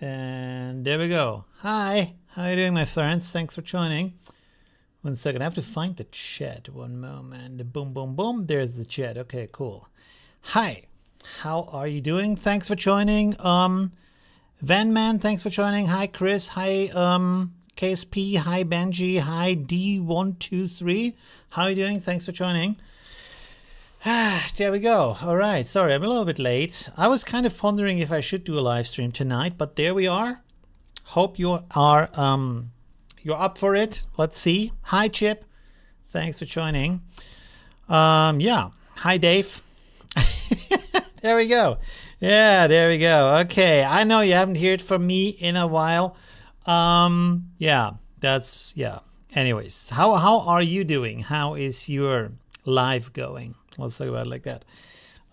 And there we go. Hi, how are you doing, my friends? Thanks for joining. 1 second, I have to find the chat. One moment. Boom, boom, boom. There's the chat. Okay, cool. Hi, how are you doing? Thanks for joining. Vanman, thanks for joining. Hi, Chris. Hi, KSP. Hi, Benji. Hi, D123. How are you doing? Thanks for joining. There we go. All right. Sorry, I'm a little bit late. I was kind of pondering if I should do a live stream tonight, but there we are. Hope you are you're up for it. Let's see. Hi, Chip. Thanks for joining. Yeah. Hi, Dave. There we go. Yeah, there we go. Okay. I know you haven't heard from me in a while. Yeah. Anyways, how are you doing? How is your live going? Let's talk about it like that.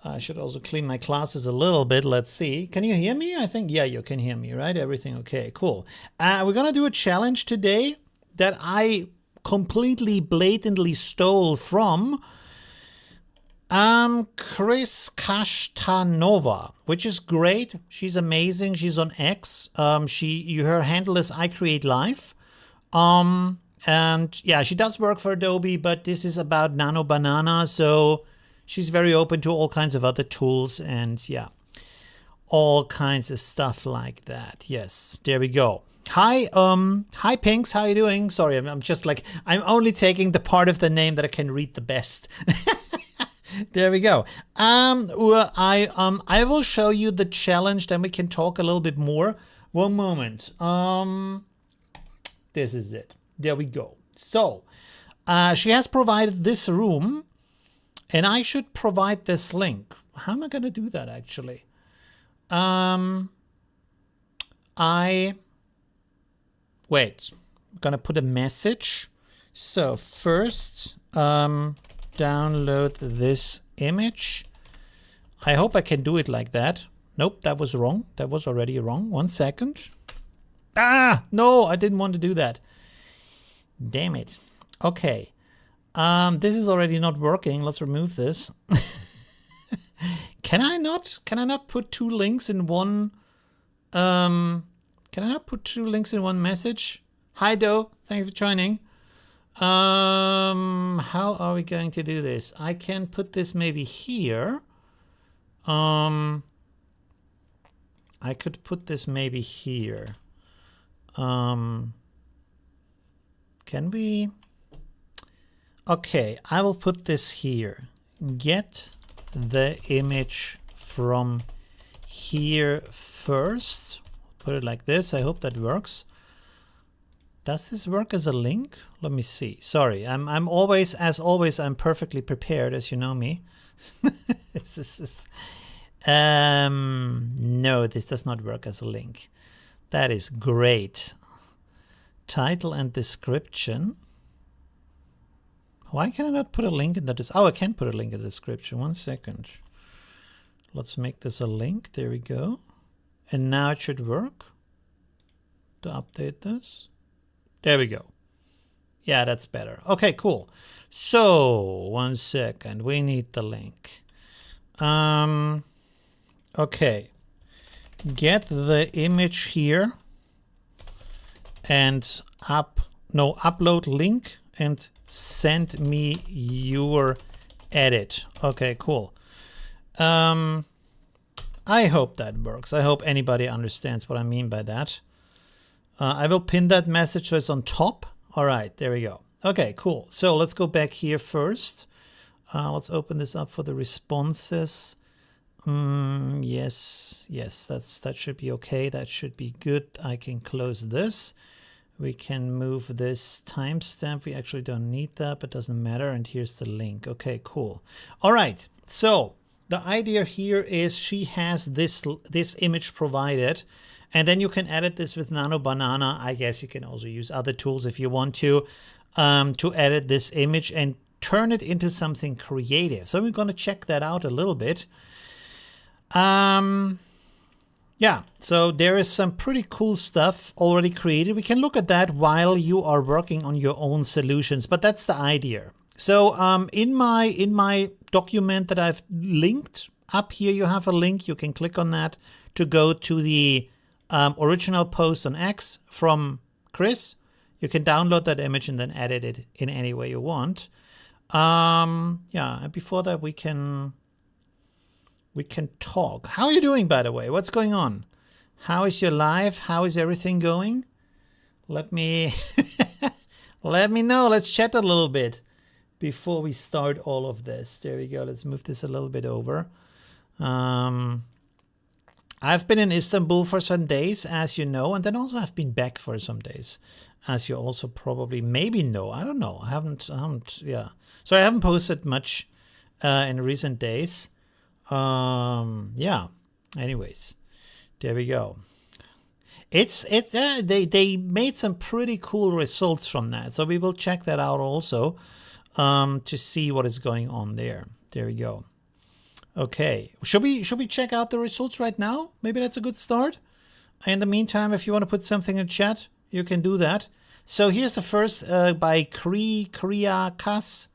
I should also clean my glasses a little bit. Let's see. Can you hear me? I think, yeah, you can hear me, right? Everything okay, cool. We're going to do a challenge today that I completely blatantly stole from Chris Kashtanova, which is great. She's amazing. She's on X. Her handle is I Create Life. And yeah, she does work for Adobe, but this is about Nano Banana, so she's very open to all kinds of other tools and yeah, all kinds of stuff like that. Yes, there we go. Hi, hi Pinks, how are you doing? Sorry, I'm just like, I'm only taking the part of the name that I can read the best. There we go. Well, I will show you the challenge, then we can talk a little bit more. One moment. This is it. There we go. So she has provided this room and I should provide this link. How am I going to do that actually? Wait, I'm going to put a message. So first, download this image. I hope I can do it like that. Nope, that was wrong. That was already wrong. 1 second. Ah, no, I didn't want to do that. Damn it. Okay. This is already not working. Let's remove this. Can I not put two links in one can I not put two links in one message? Hi Do, thanks for joining. How are we going to do this? I can put this maybe here. I could put this maybe here. Can we? Okay, I will put this here. Get the image from here first. Put it like this. I hope that works. Does this work as a link? Let me see. Sorry, I'm always, as always, I'm perfectly prepared, as you know me. No, this does not work as a link. That is great. Title and description. Why can I not put a link in the Oh, I can put a link in the description. 1 second. Let's make this a link. There we go. And now it should work. To update this. There we go. Yeah, that's better. Okay, cool. So, 1 second. We need the link. Okay. Get the image here and upload link and send me your edit. Okay, cool. I hope that works. I hope anybody understands what I mean by that. I will pin that message so it's on top. All right, there we go. Okay, cool. So let's go back here first. Let's open this up for the responses. Yes, that should be okay. That should be good. I can close this. We can move this timestamp. We actually don't need that, but doesn't matter. And here's the link. Okay, cool. All right. So the idea here is she has this image provided, and then you can edit this with Nano Banana. I guess you can also use other tools if you want to edit this image and turn it into something creative. So we're going to check that out a little bit. Yeah, so there is some pretty cool stuff already created. We can look at that while you are working on your own solutions, but that's the idea. So in my document that I've linked up here, you have a link. You can click on that to go to the original post on X from Chris. You can download that image and then edit it in any way you want. Yeah, and before that we can talk. How are you doing, by the way? What's going on? How is your life? How is everything going? Let me let me know. Let's chat a little bit before we start all of this. There we go. Let's move this a little bit over. I've been in Istanbul for some days, as you know, and then also I've been back for some days, as you also probably maybe know. I don't know. I haven't yeah. So I haven't posted much in recent days. Yeah. Anyways, there we go. They made some pretty cool results from that, so we will check that out also to see what is going on there. There we go. Okay, should we check out the results right now? Maybe that's a good start. In the meantime, if you want to put something in chat, you can do that. So here's the first by Sarikas.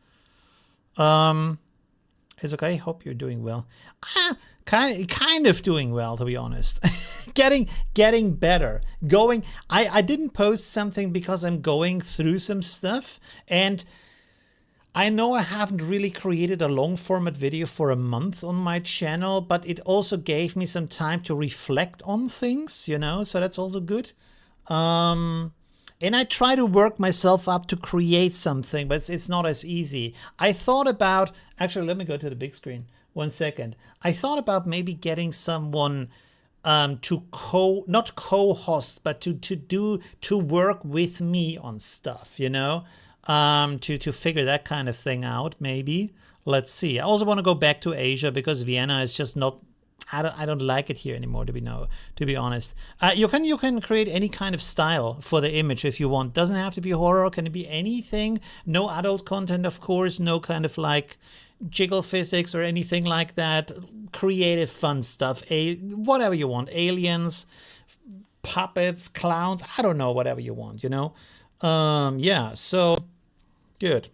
It's okay. Hope you're doing well. Kind of doing well, to be honest. getting better. I didn't post something because I'm going through some stuff, and I know I haven't really created a long format video for a month on my channel, but it also gave me some time to reflect on things, you know, so that's also good. And I try to work myself up to create something, but it's not as easy. I thought about, actually, let me go to the big screen. 1 second. I thought about maybe getting someone to not co-host, but to work with me on stuff, you know, to figure that kind of thing out. Maybe. Let's see. I also want to go back to Asia because Vienna is just not. I don't like it here anymore, to be honest. You can create any kind of style for the image if you want. Doesn't have to be horror. Can it be anything? No adult content, of course. No kind of like jiggle physics or anything like that. Creative, fun stuff. Whatever you want. Aliens, puppets, clowns. I don't know. Whatever you want. You know. Yeah. So good.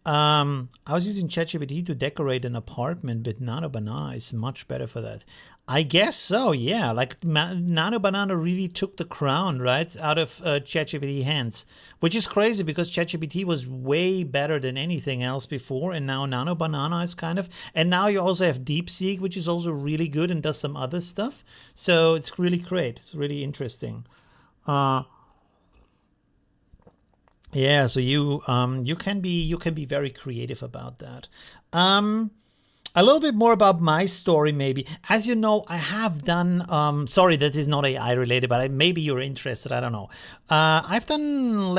I was using ChatGPT to decorate an apartment, but Nano Banana is much better for that. I guess so, yeah. Like Nano Banana really took the crown, right, out of ChatGPT hands, which is crazy because ChatGPT was way better than anything else before, and now Nano Banana is kind of, and now you also have DeepSeek, which is also really good and does some other stuff. So it's really great. It's really interesting. Uh, yeah, so you can be very creative about that. Um, a little bit more about my story, maybe. As you know, I have done. Sorry, that is not AI related, but maybe you're interested. I don't know. I've done.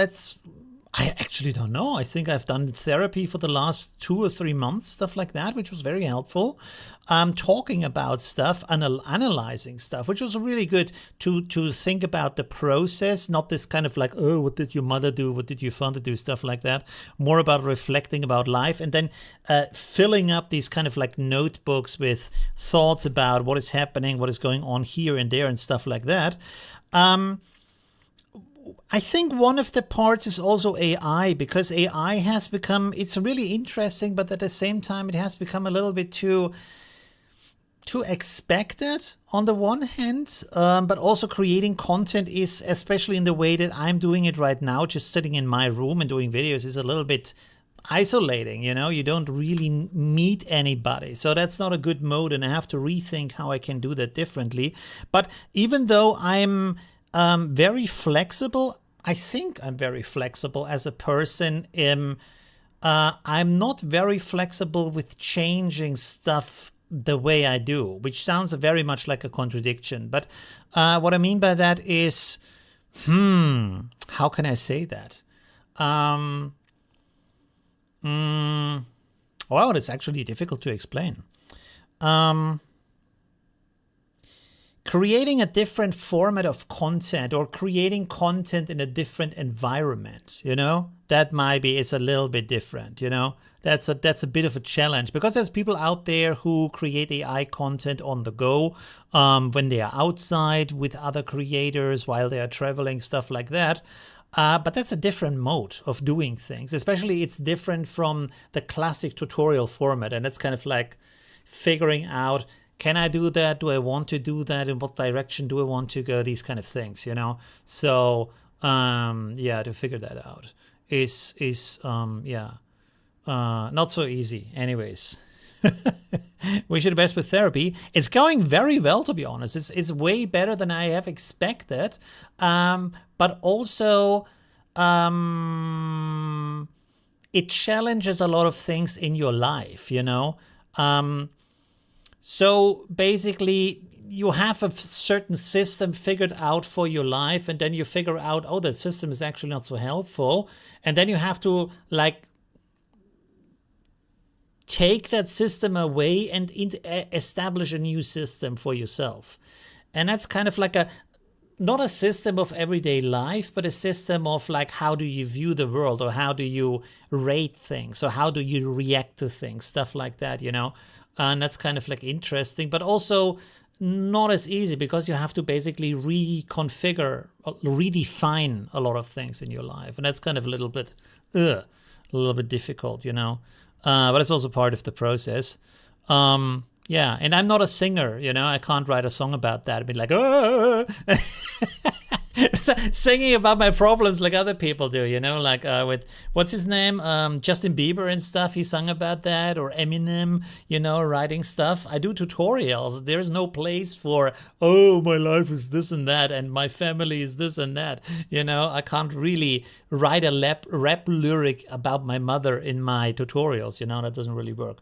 I actually don't know. I think I've done therapy for the last 2 or 3 months, stuff like that, which was very helpful. Talking about stuff, analyzing stuff, which was really good to think about the process, not this kind of like, oh, what did your mother do? What did your father do? Stuff like that. More about reflecting about life, and then filling up these kind of like notebooks with thoughts about what is happening, what is going on here and there, and stuff like that. I think one of the parts is also AI, because AI has become, it's really interesting, but at the same time, it has become a little bit too expected on the one hand, but also creating content is, especially in the way that I'm doing it right now, just sitting in my room and doing videos, is a little bit isolating. You don't really meet anybody, so that's not a good mode, and I have to rethink how I can do that differently. But even though I'm very flexible, I think I'm very flexible as a person. I'm not very flexible with changing stuff the way I do, which sounds very much like a contradiction. But what I mean by that is, how can I say that? Well, it's actually difficult to explain. Creating a different format of content, or creating content in a different environment, that might be, it's a little bit different, that's a bit of a challenge, because there's people out there who create AI content on the go, when they are outside with other creators while they are traveling, stuff like that. But that's a different mode of doing things. Especially it's different from the classic tutorial format, and it's kind of like figuring out, can I do that? Do I want to do that? In what direction do I want to go? These kind of things, So to figure that out is not so easy. Anyways, wish you the best with therapy. It's going very well, to be honest. It's way better than I have expected. But also, it challenges a lot of things in your life, So basically, you have a certain system figured out for your life, and then you figure out, oh, that system is actually not so helpful. And then you have to take that system away and establish a new system for yourself. And that's kind of like not a system of everyday life, but a system of like, how do you view the world, or how do you rate things, or how do you react to things, stuff like that, And that's kind of like interesting, but also not as easy, because you have to basically reconfigure, redefine a lot of things in your life. And that's kind of a little bit difficult, but it's also part of the process. And I'm not a singer, I can't write a song about that. I'd be like, oh, singing about my problems like other people do, like with, what's his name? Justin Bieber and stuff. He sung about that, or Eminem, writing stuff. I do tutorials. There's no place for, oh, my life is this and that, and my family is this and that. I can't really write a rap lyric about my mother in my tutorials. That doesn't really work.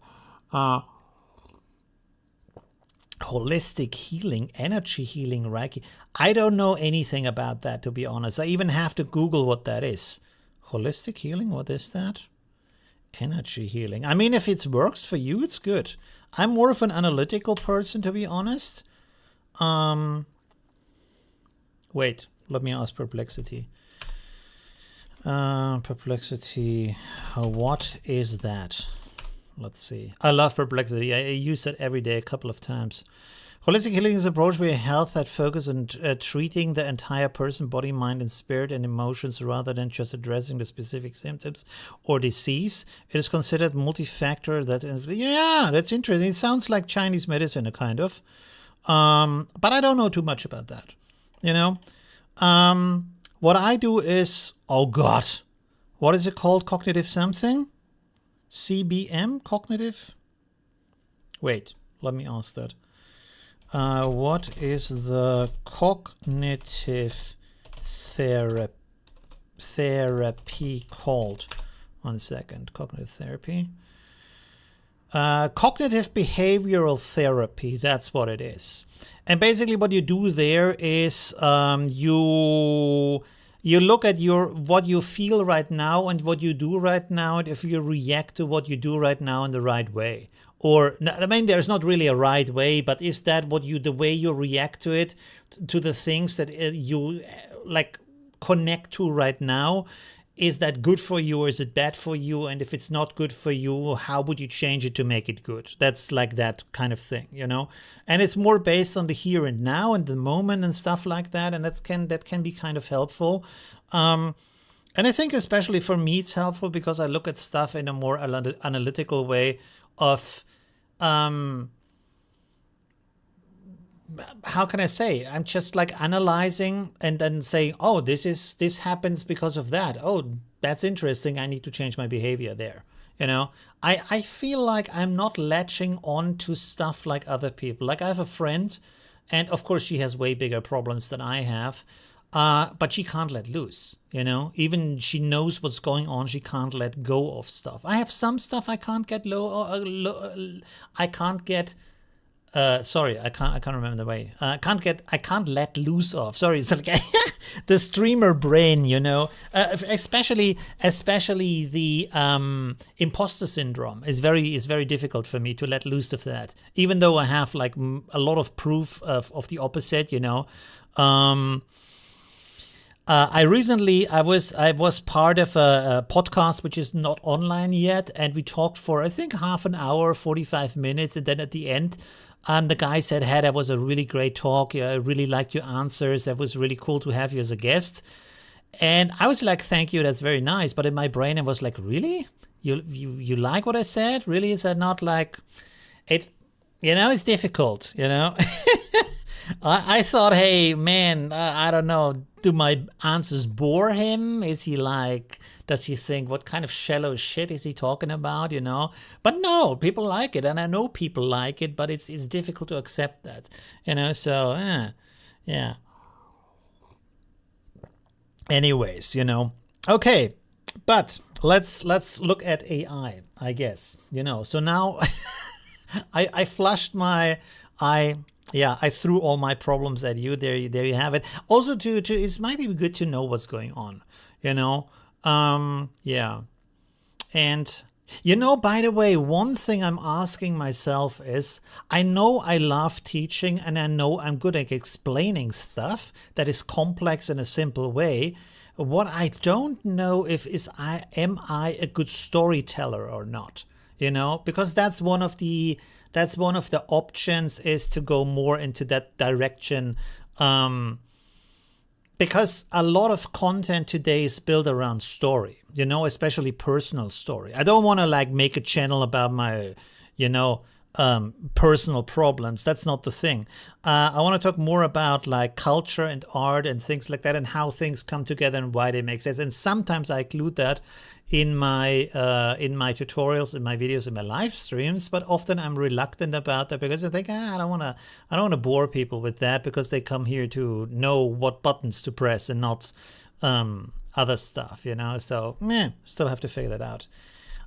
Holistic healing, energy healing, Reiki. I don't know anything about that, to be honest. I even have to Google what that is. Holistic healing, what is that? Energy healing. I mean, if it works for you, it's good. I'm more of an analytical person, to be honest. Wait, let me ask Perplexity. Perplexity, what is that? Let's see. I love Perplexity. I use it every day a couple of times. Holistic healing is an approach where health that focuses on treating the entire person, body, mind, and spirit and emotions, rather than just addressing the specific symptoms or disease. It is considered multi-factor. That's interesting. It sounds like Chinese medicine, a kind of. But I don't know too much about that, you know. What I do is, oh God, what is it called? Cognitive something? CBM? Cognitive? Wait, let me ask that. What is the cognitive therapy called? 1 second. Cognitive therapy. Cognitive behavioral therapy, that's what it is. And basically what you do there is you look at what you feel right now and what you do right now, and if you react to what you do right now in the right way. Or, I mean, there's not really a right way, but is that the way you react to it, to the things that you like connect to right now? Is that good for you or is it bad for you? And if it's not good for you, how would you change it to make it good? That's like that kind of thing, you know? And it's more based on the here and now and the moment and stuff like that. And that can be kind of helpful. And I think especially for me, it's helpful because I look at stuff in a more analytical way of, how can I say? I'm just like analyzing and then saying, oh, this happens because of that. Oh, that's interesting. I need to change my behavior there. You know, I feel like I'm not latching on to stuff like other people. Like I have a friend, and of course she has way bigger problems than I have. But she can't let loose, you know, even she knows what's going on. She can't let go of stuff. I have some stuff I can't get I can't get, sorry, I can't remember the way. I can't let loose of. Sorry, it's like the streamer brain, you know. Especially the imposter syndrome is very difficult for me to let loose of that. Even though I have like a lot of proof of the opposite, you know. I was part of a podcast which is not online yet, and we talked for I think half an hour, 45 minutes, and then at the end, the guy said, "Hey, that was a really great talk. I really liked your answers. That was really cool to have you as a guest." And I was like, "Thank you, that's very nice." But in my brain, I was like, "Really? You like what I said? Really? Is that not like it? You know, it's difficult. You know." I thought, hey, man, I don't know. Do my answers bore him? Is he like, does he think, what kind of shallow shit is he talking about, you know? But no, people like it. And I know people like it, but it's difficult to accept that, you know? So, yeah. Anyways, you know. Okay, but let's look at AI, I guess, you know. So now I flushed I threw all my problems at you. There you have it. Also, it might be good to know what's going on, you know. Yeah. And, you know, by the way, one thing I'm asking myself is, I know I love teaching and I know I'm good at explaining stuff that is complex in a simple way. What I don't know am I a good storyteller or not, you know, because that's one of the options, is to go more into that direction, because a lot of content today is built around story, you know, especially personal story. I don't want to like make a channel about my, you know, personal problems. That's not the thing. I want to talk more about like culture and art and things like that, and how things come together and why they make sense. And sometimes I include that in my tutorials, in my videos, in my live streams, but often I'm reluctant about that because I think I don't want to bore people with that, because they come here to know what buttons to press and not other stuff, you know. So still have to figure that out.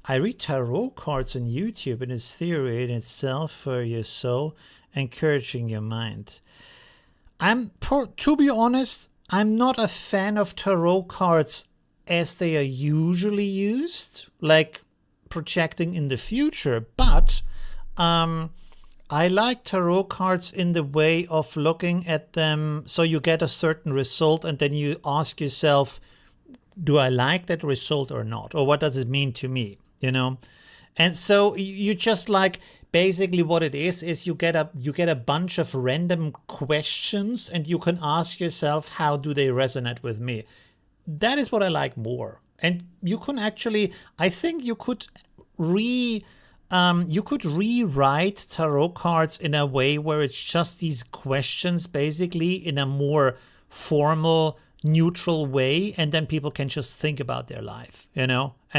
I read tarot cards on YouTube, and it's theory in itself for your soul, encouraging your mind. To be honest, I'm not a fan of tarot cards as they are usually used, like projecting in the future. But I like tarot cards in the way of looking at them so you get a certain result, and then you ask yourself, do I like that result or not? Or what does it mean to me? You know? And so you just like, basically what it is you get a bunch of random questions, and you can ask yourself, how do they resonate with me? That is what I like more. And you can actually, I think you could you could rewrite tarot cards in a way where it's just these questions basically in a more formal, neutral way, and then people can just think about their life, and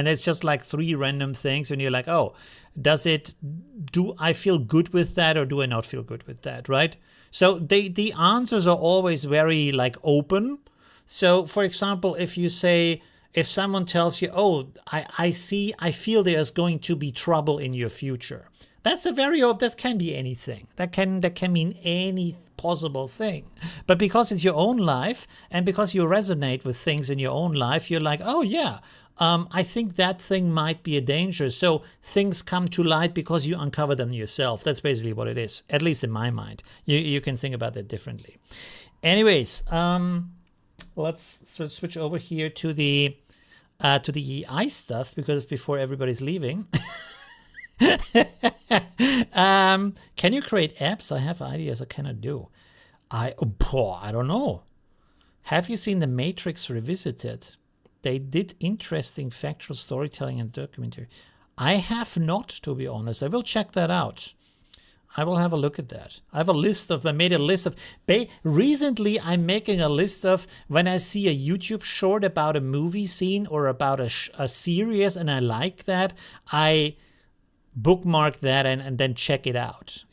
it's just like 3 random things, and you're like, oh, do I feel good with that, or do I not feel good with that, right? So the answers are always very like open. So for example, if someone tells you, oh, I feel there's going to be trouble in your future, that can be anything. That can mean any possible thing. But because it's your own life, and because you resonate with things in your own life, you're like, oh yeah, I think that thing might be a danger. So things come to light because you uncover them yourself. That's basically what it is, at least in my mind. You can think about that differently. Anyways, let's switch over here to the eye stuff, because before everybody's leaving. Can you create apps? I have ideas I cannot do. I don't know. Have you seen The Matrix Revisited? They did interesting factual storytelling and documentary. I have not, to be honest. I will check that out. I will have a look at that. I made a list of, recently I'm making a list of when I see a YouTube short about a movie scene or about a series and I like that, I bookmark that and then check it out,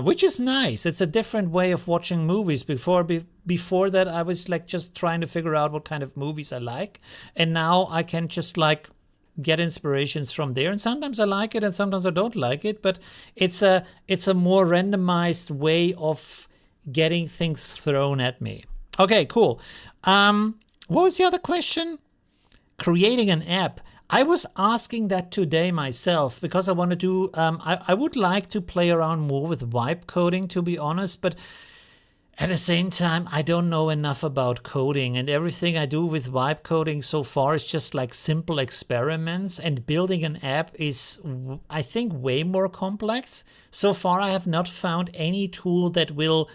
which is nice. It's a different way of watching movies. Before that, I was like just trying to figure out what kind of movies I like. And now I can just like get inspirations from there, and sometimes I like it and sometimes I don't like it, but it's a more randomized way of getting things thrown at me. Okay, cool. What was the other question? Creating an app. I was asking that today myself because I want to do I would like to play around more with vibe coding, to be honest, but at the same time, I don't know enough about coding, and everything I do with vibe coding so far is just like simple experiments, and building an app is, I think, way more complex. So far, I have not found any tool that will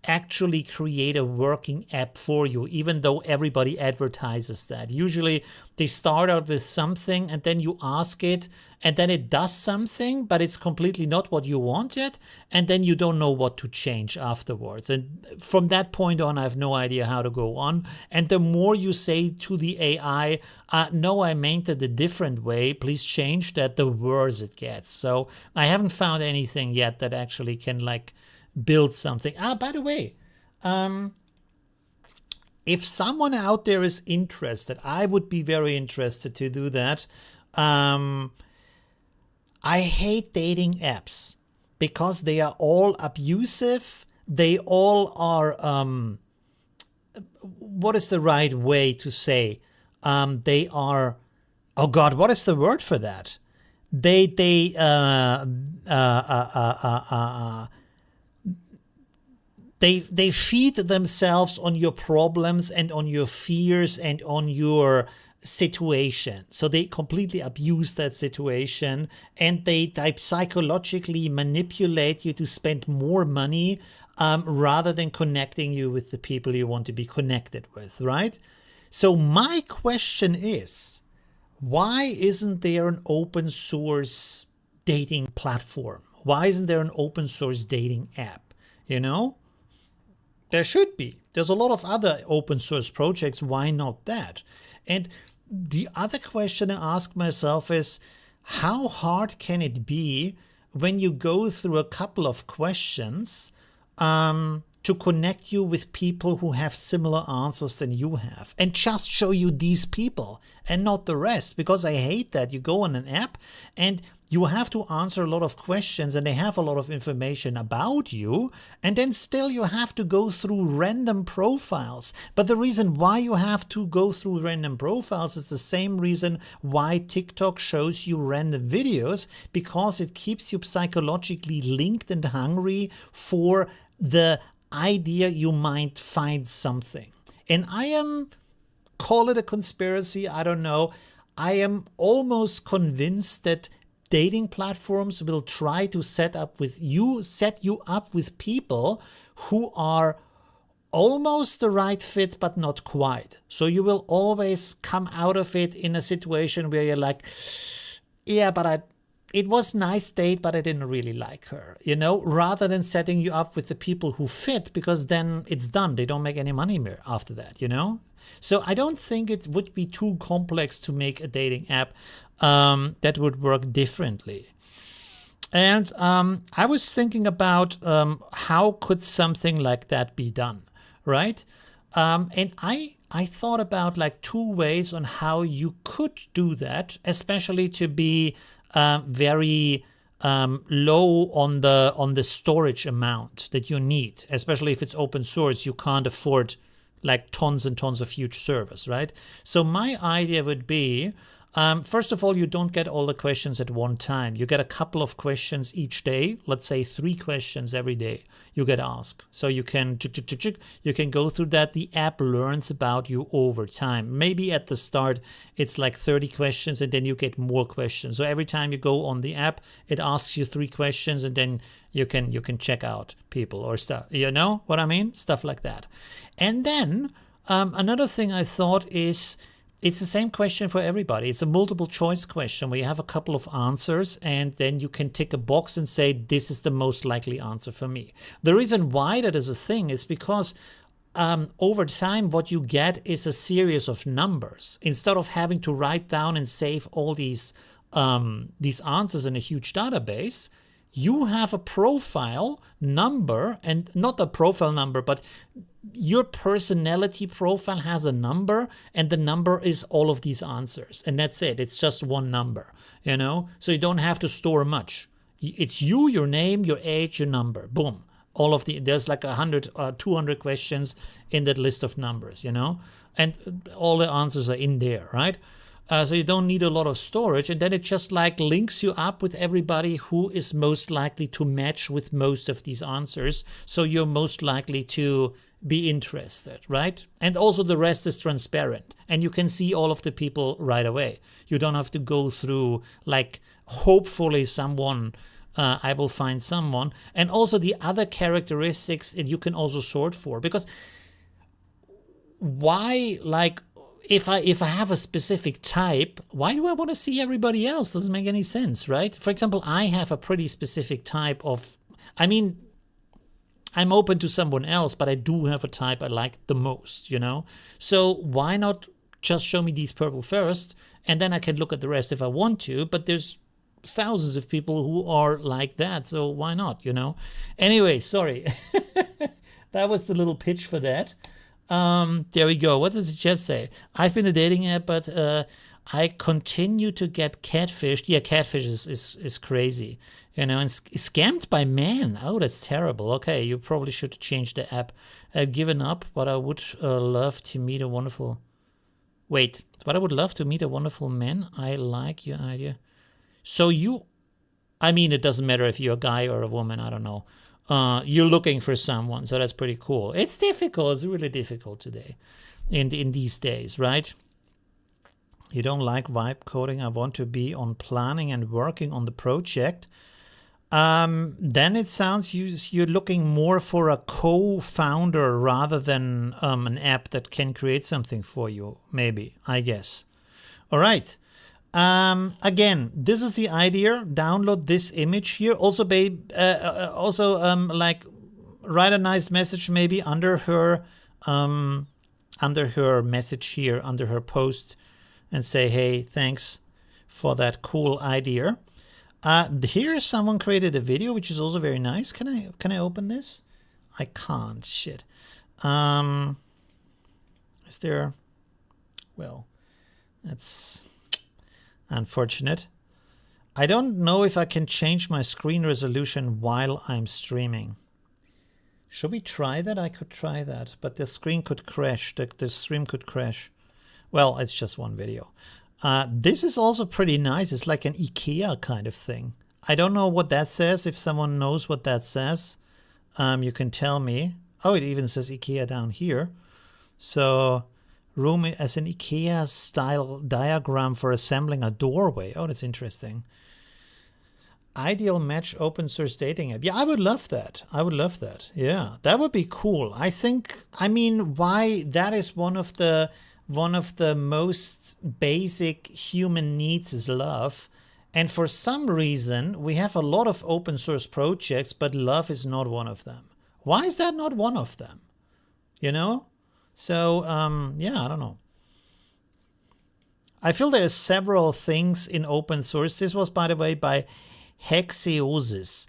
actually create a working app for you, even though everybody advertises that. Usually they start out with something and then you ask it and then it does something, but it's completely not what you wanted, and then you don't know what to change afterwards. And from that point on, I have no idea how to go on. And the more you say to the AI, no, I meant it a different way, please change that, the worse it gets. So I haven't found anything yet that actually can like build something. By the way, if someone out there is interested, I would be very interested to do that. I hate dating apps because they are all abusive. They all are, what is the right way to say? They are, oh God, what is the word for that? They feed themselves on your problems and on your fears and on your situation. So they completely abuse that situation, and they psychologically manipulate you to spend more money rather than connecting you with the people you want to be connected with, right? So my question is, why isn't there an open source dating platform? Why isn't there an open source dating app? There should be. There's a lot of other open source projects. Why not that? And the other question I ask myself is, how hard can it be when you go through a couple of questions to connect you with people who have similar answers than you have, and just show you these people and not the rest? Because I hate that. You go on an app and you have to answer a lot of questions and they have a lot of information about you, and then still you have to go through random profiles. But the reason why you have to go through random profiles is the same reason why TikTok shows you random videos, because it keeps you psychologically linked and hungry for the idea you might find something. And call it a conspiracy, I don't know. I am almost convinced that dating platforms will try to set you up with people who are almost the right fit, but not quite. So you will always come out of it in a situation where you're like, yeah, but it was nice date, but I didn't really like her, you know, rather than setting you up with the people who fit, because then it's done. They don't make any money more after that, you know? So I don't think it would be too complex to make a dating app that would work differently. And I was thinking about how could something like that be done, right? And I thought about like 2 ways on how you could do that, especially to be very low on the storage amount that you need, especially if it's open source. You can't afford like tons and tons of huge servers, right? So my idea would be, first of all, you don't get all the questions at one time. You get a couple of questions each day. Let's say 3 questions every day you get asked. So you can go through that. The app learns about you over time. Maybe at the start it's like 30 questions and then you get more questions. So every time you go on the app, it asks you 3 questions and then you can check out people or stuff. You know what I mean? Stuff like that. And then another thing I thought is, it's the same question for everybody. It's a multiple choice question where you have a couple of answers and then you can tick a box and say, this is the most likely answer for me. The reason why that is a thing is because over time, what you get is a series of numbers. Instead of having to write down and save all these answers in a huge database, you have a profile number, and not a profile number, but your personality profile has a number, and the number is all of these answers, and that's it. It's just one number, you know, so you don't have to store much. It's you, your name, your age, your number, boom. All of there's like 100 200 questions in that list of numbers, you know, and all the answers are in there, right? So you don't need a lot of storage, and then it just like links you up with everybody who is most likely to match with most of these answers. So you're most likely to be interested, right? And also the rest is transparent, and you can see all of the people right away. You don't have to go through like, hopefully someone, I will find someone. And also the other characteristics that you can also sort for, because why, like, if I have a specific type, why do I want to see everybody else? Doesn't make any sense, right? For example, I have a pretty specific type of, I mean, I'm open to someone else, but I do have a type I like the most, you know? So why not just show me these people first, and then I can look at the rest if I want to, but there's thousands of people who are like that, so why not, you know? Anyway, sorry. That was the little pitch for that. There we go. What does the chat say? I've been a dating app, but I continue to get catfished. Yeah, catfish is crazy, you know, and scammed by men. Oh, that's terrible. Okay, you probably should change the app. I've given up, but I would love to meet a wonderful... Wait, but I would love to meet a wonderful man. I like your idea. So you... I mean, it doesn't matter if you're a guy or a woman. I don't know. You're looking for someone, so that's pretty cool. It's difficult. It's really difficult today, in these days, right? You don't like vibe coding. I want to be on planning and working on the project. Then it sounds you're looking more for a co-founder rather than an app that can create something for you, maybe, I guess. All right. Again, this is the idea. Download this image here. Also, babe, like write a nice message maybe under her message here, under her post, and say, hey, thanks for that cool idea. Here someone created a video, which is also very nice. Can I open this? I can't. Shit. Is there? Well, that's unfortunate. I don't know if I can change my screen resolution while I'm streaming. Should we try that? I could try that, but the screen could crash. The stream could crash. Well, it's just one video. This is also pretty nice. It's like an IKEA kind of thing. I don't know what that says. If someone knows what that says, you can tell me. Oh, it even says IKEA down here. So... room as an IKEA style diagram for assembling a doorway. Oh, that's interesting. Ideal match open source dating app. Yeah, I would love that. I would love that. Yeah, that would be cool. I think, I mean, why that is one of the most basic human needs is love. And for some reason, we have a lot of open source projects, but love is not one of them. Why is that not one of them? You know? So, yeah, I don't know. I feel there are several things in open source. This was, by the way, by Hexeosis.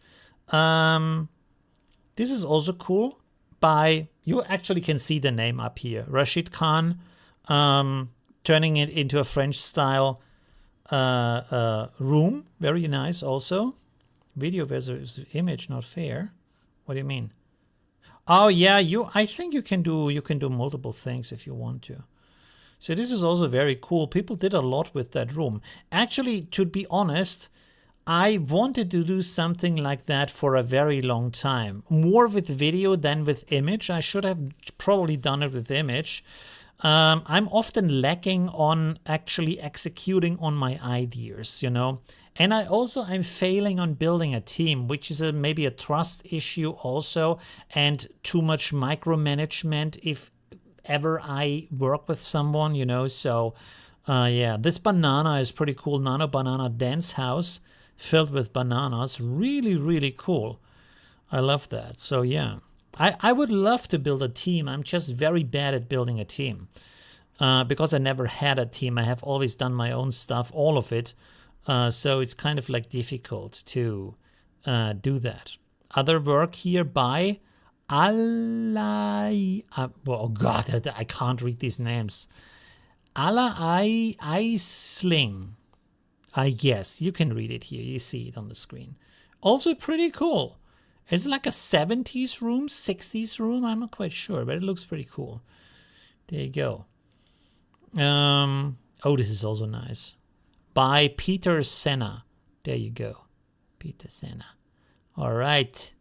This is also cool. By, you actually can see the name up here. Rashid Khan, turning it into a French style room. Very nice also. Video versus image, not fair. What do you mean? Oh yeah, I think you can do multiple things if you want to. So this is also very cool. People did a lot with that room. Actually, to be honest, I wanted to do something like that for a very long time. More with video than with image. I should have probably done it with image. I'm often lacking on actually executing on my ideas, you know. And I'm failing on building a team, which is maybe a trust issue also, and too much micromanagement if ever I work with someone, you know. So yeah, this banana is pretty cool. Nano Banana Dance House filled with bananas. Really, really cool. I love that. So yeah, I would love to build a team. I'm just very bad at building a team because I never had a team. I have always done my own stuff, all of it. So it's kind of like difficult to do that. Other work here by oh God, I can't read these names. Aisling. I guess you can read it here. You see it on the screen. Also pretty cool. It's like a 70s room, 60s room. I'm not quite sure, but it looks pretty cool. There you go. Oh, this is also nice. By Peter Senna. There you go. Peter Senna. All right.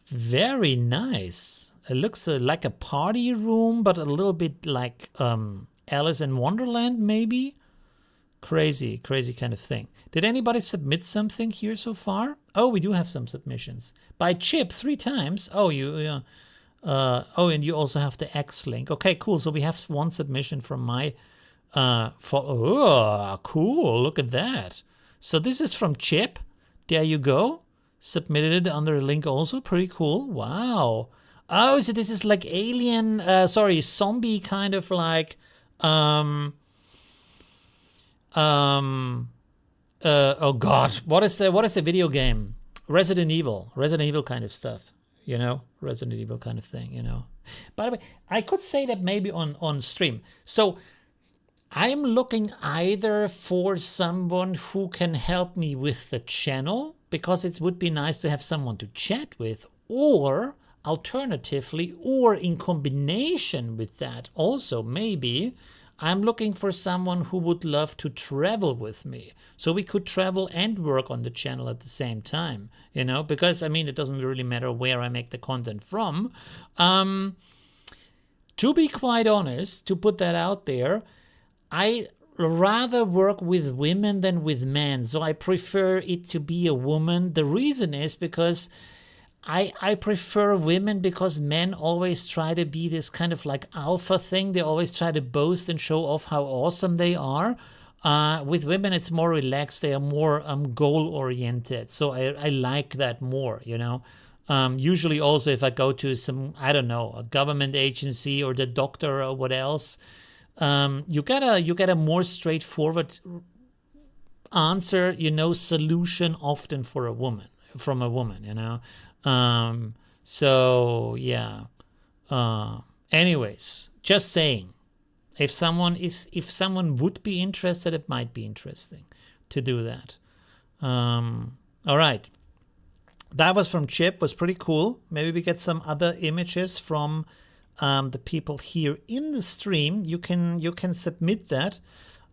Very nice. It looks like a party room, but a little bit like Alice in Wonderland, maybe. Crazy kind of thing. Did anybody submit something here so far? Oh, we do have some submissions. By Chip 3 times. Oh, oh, and you also have the X link. Okay, cool. So we have one submission from my oh, cool. Look at that. So this is from Chip. There you go. Submitted it under a link also. Pretty cool. Wow. Oh, so this is like alien, zombie kind of like, oh God, what is the video game? Resident Evil kind of stuff, you know, Resident Evil kind of thing, you know. By the way, I could say that maybe on stream. So I'm looking either for someone who can help me with the channel, because it would be nice to have someone to chat with, or alternatively, or in combination with that also, maybe I'm looking for someone who would love to travel with me. So we could travel and work on the channel at the same time, you know, because I mean, it doesn't really matter where I make the content from. To be quite honest, to put that out there, I rather work with women than with men. So I prefer it to be a woman. The reason is because I prefer women, because men always try to be this kind of like alpha thing. They always try to boast and show off how awesome they are. With women, it's more relaxed. They are more goal-oriented. So I like that more, you know. Usually also if I go to some, I don't know, a government agency or the doctor or what else, you get a more straightforward answer, you know, solution often from a woman, you know. So yeah. Anyways, just saying, if someone would be interested, it might be interesting to do that. All right. That was from Chip, was pretty cool. Maybe we get some other images from the people here in the stream. You can submit that.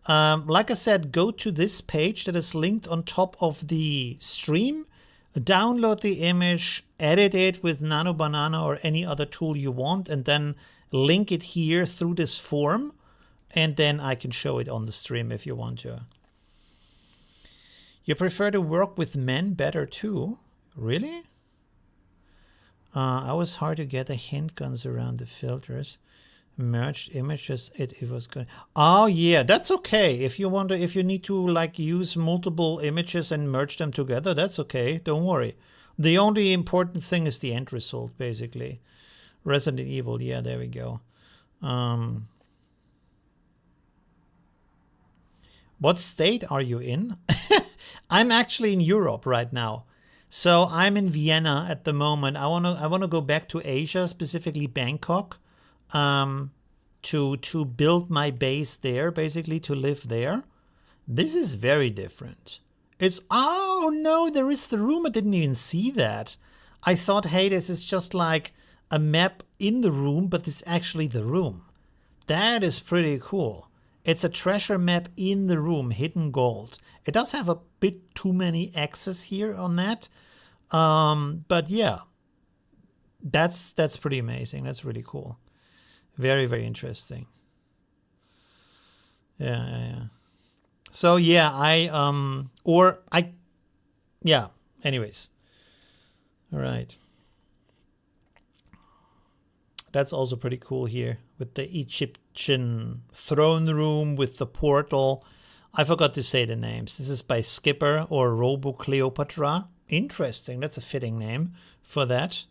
Like I said, go to this page that is linked on top of the stream, download the image, edit it with Nano Banana or any other tool you want, and then link it here through this form, and then I can show it on the stream if you want to. You prefer to work with men better too? Really? I was hard to get the hint guns around the filters. merged images. It was good. Oh yeah, that's okay. If you need to like use multiple images and merge them together, that's okay. Don't worry. The only important thing is the end result, basically. Resident Evil. Yeah, there we go. What state are you in? I'm actually in Europe right now. So I'm in Vienna at the moment. I wanna go back to Asia, specifically Bangkok, to build my base there, basically to live there. This is very different. It's oh no, there is the room. I didn't even see that. I thought, hey, this is just like a map in the room, but this is actually the room. That is pretty cool. It's a treasure map in the room, hidden gold. It does have a bit too many X's here on that. But yeah, that's pretty amazing. That's really cool. Very, very interesting. Yeah. So yeah, anyways. All right. That's also pretty cool here with the Egyptian throne room with the portal. I forgot to say the names. This is by Skipper or Robo Cleopatra. Interesting. That's a fitting name for that.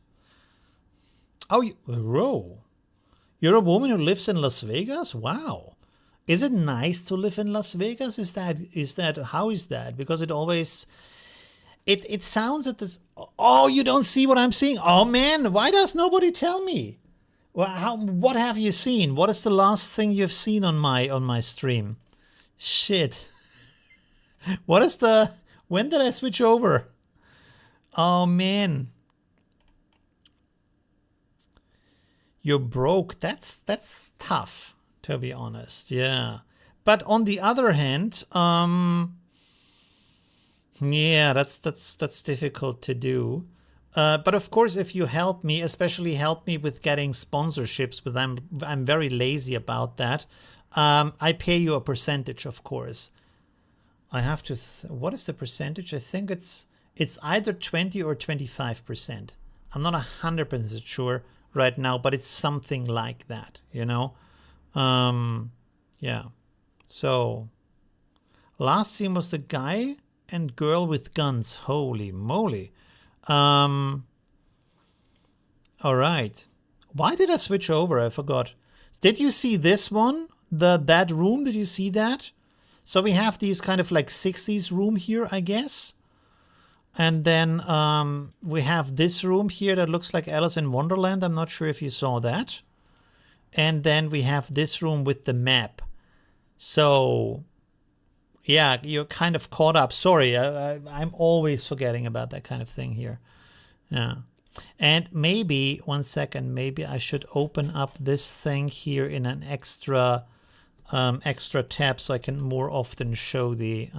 Oh, you're a woman who lives in Las Vegas? Wow. Is it nice to live in Las Vegas? How is that? Because it always, it sounds at this, oh, you don't see what I'm seeing? Oh man, why does nobody tell me? Well, what have you seen? What is the last thing you've seen on my stream? Shit. When did I switch over? Oh man. You're broke. That's tough, to be honest. Yeah. But on the other hand, yeah, that's difficult to do. But of course, if you help me, especially help me with getting sponsorships, but I'm very lazy about that. I pay you a percentage, of course. I have to. What is the percentage? I think it's either 20 or 25%. I'm not 100% sure right now, but it's something like that. You know. Yeah. So last scene was the guy and girl with guns. Holy moly. All right. Why did I switch over? I forgot. Did you see this one? That room? Did you see that? So we have these kind of like 60s room here, I guess. And then we have this room here that looks like Alice in Wonderland. I'm not sure if you saw that. And then we have this room with the map. So yeah, you're kind of caught up. Sorry, I'm always forgetting about that kind of thing here. Yeah. And maybe, one second, maybe I should open up this thing here in an extra tab so I can more often show the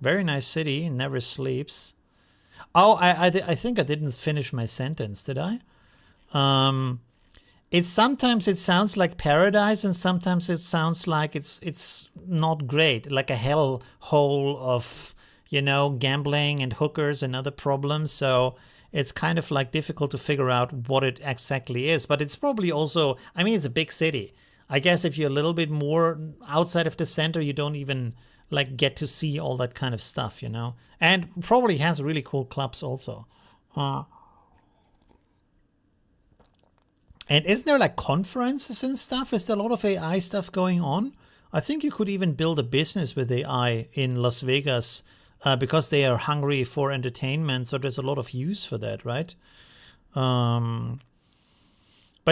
very nice city, never sleeps. Oh, I think I didn't finish my sentence, did I? Sometimes it sounds like paradise, and sometimes it sounds like it's not great, like a hell hole of, gambling and hookers and other problems. So it's kind of like difficult to figure out what it exactly is. But it's probably also, I mean, it's a big city. I guess if you're a little bit more outside of the center, you don't even like get to see all that kind of stuff, and probably has really cool clubs also. And isn't there like conferences and stuff? Is there a lot of AI stuff going on? I think you could even build a business with AI in Las Vegas because they are hungry for entertainment. So there's a lot of use for that, right? But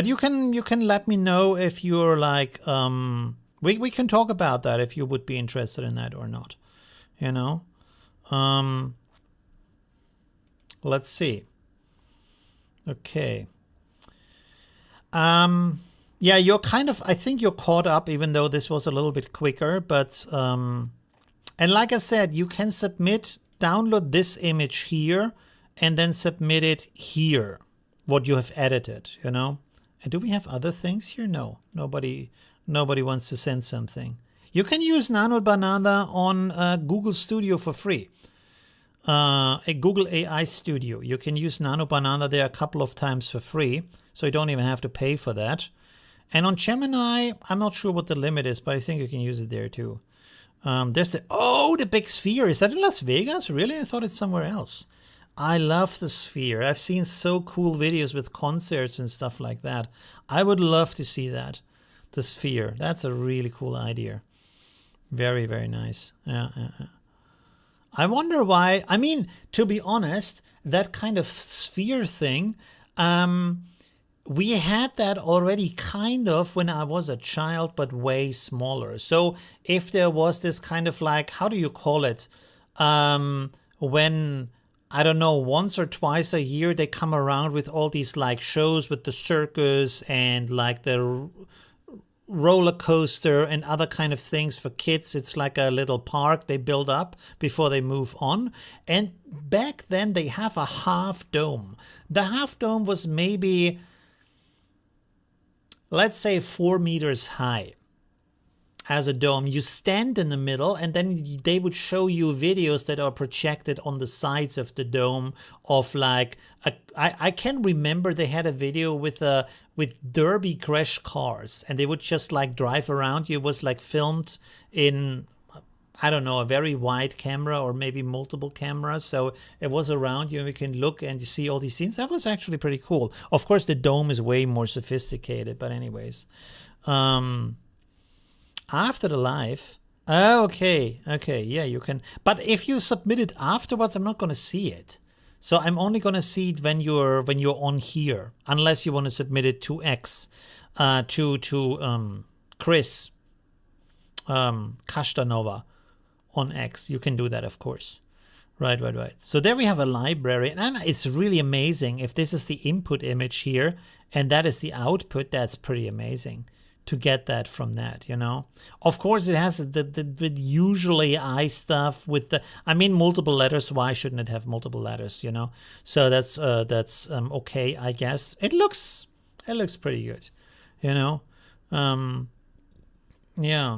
you can let me know if you're like, we can talk about that if you would be interested in that or not, Let's see. Okay. Yeah, you're kind of, I think you're caught up, even though this was a little bit quicker, but, and like I said, you can download this image here and then submit it here, what you have edited, And do we have other things here? No, nobody wants to send something. You can use Nano Banana on Google Studio for free. A Google AI Studio. You can use Nano Banana there a couple of times for free, so you don't even have to pay for that. And on Gemini, I'm not sure what the limit is, but I think you can use it there too. There's the big sphere. Is that in Las Vegas? Really? I thought it's somewhere else. I love the sphere. I've seen so cool videos with concerts and stuff like that. I would love to see that. The sphere. That's a really cool idea. Very, very nice. Yeah. I wonder why. I mean, to be honest, that kind of sphere thing, we had that already kind of when I was a child, but way smaller. So if there was this kind of like, how do you call it? When, I don't know, once or twice a year, they come around with all these like shows with the circus and like the roller coaster and other kind of things for kids. It's like a little park they build up before they move on. And back then they have a half dome. The half dome was maybe, let's say 4 meters high as a dome. You stand in the middle and then they would show you videos that are projected on the sides of the dome of like, I can remember they had a video with derby crash cars and they would just like drive around you. It was like filmed in, I don't know, a very wide camera or maybe multiple cameras. So it was around you and we can look and you see all these scenes. That was actually pretty cool. Of course, the dome is way more sophisticated, but anyways. After the live. Okay, yeah, you can. But if you submit it afterwards, I'm not going to see it. So I'm only going to see it when you're on here, unless you want to submit it to X, to Chris Kastanova on X. You can do that, of course. Right. So there we have a library, and it's really amazing. If this is the input image here, and that is the output, that's pretty amazing to get that from that, you know. Of course, it has the usual AI stuff with the, I mean, multiple letters. Why shouldn't it have multiple letters, you know? So that's okay, I guess. It looks pretty good, you know. Yeah.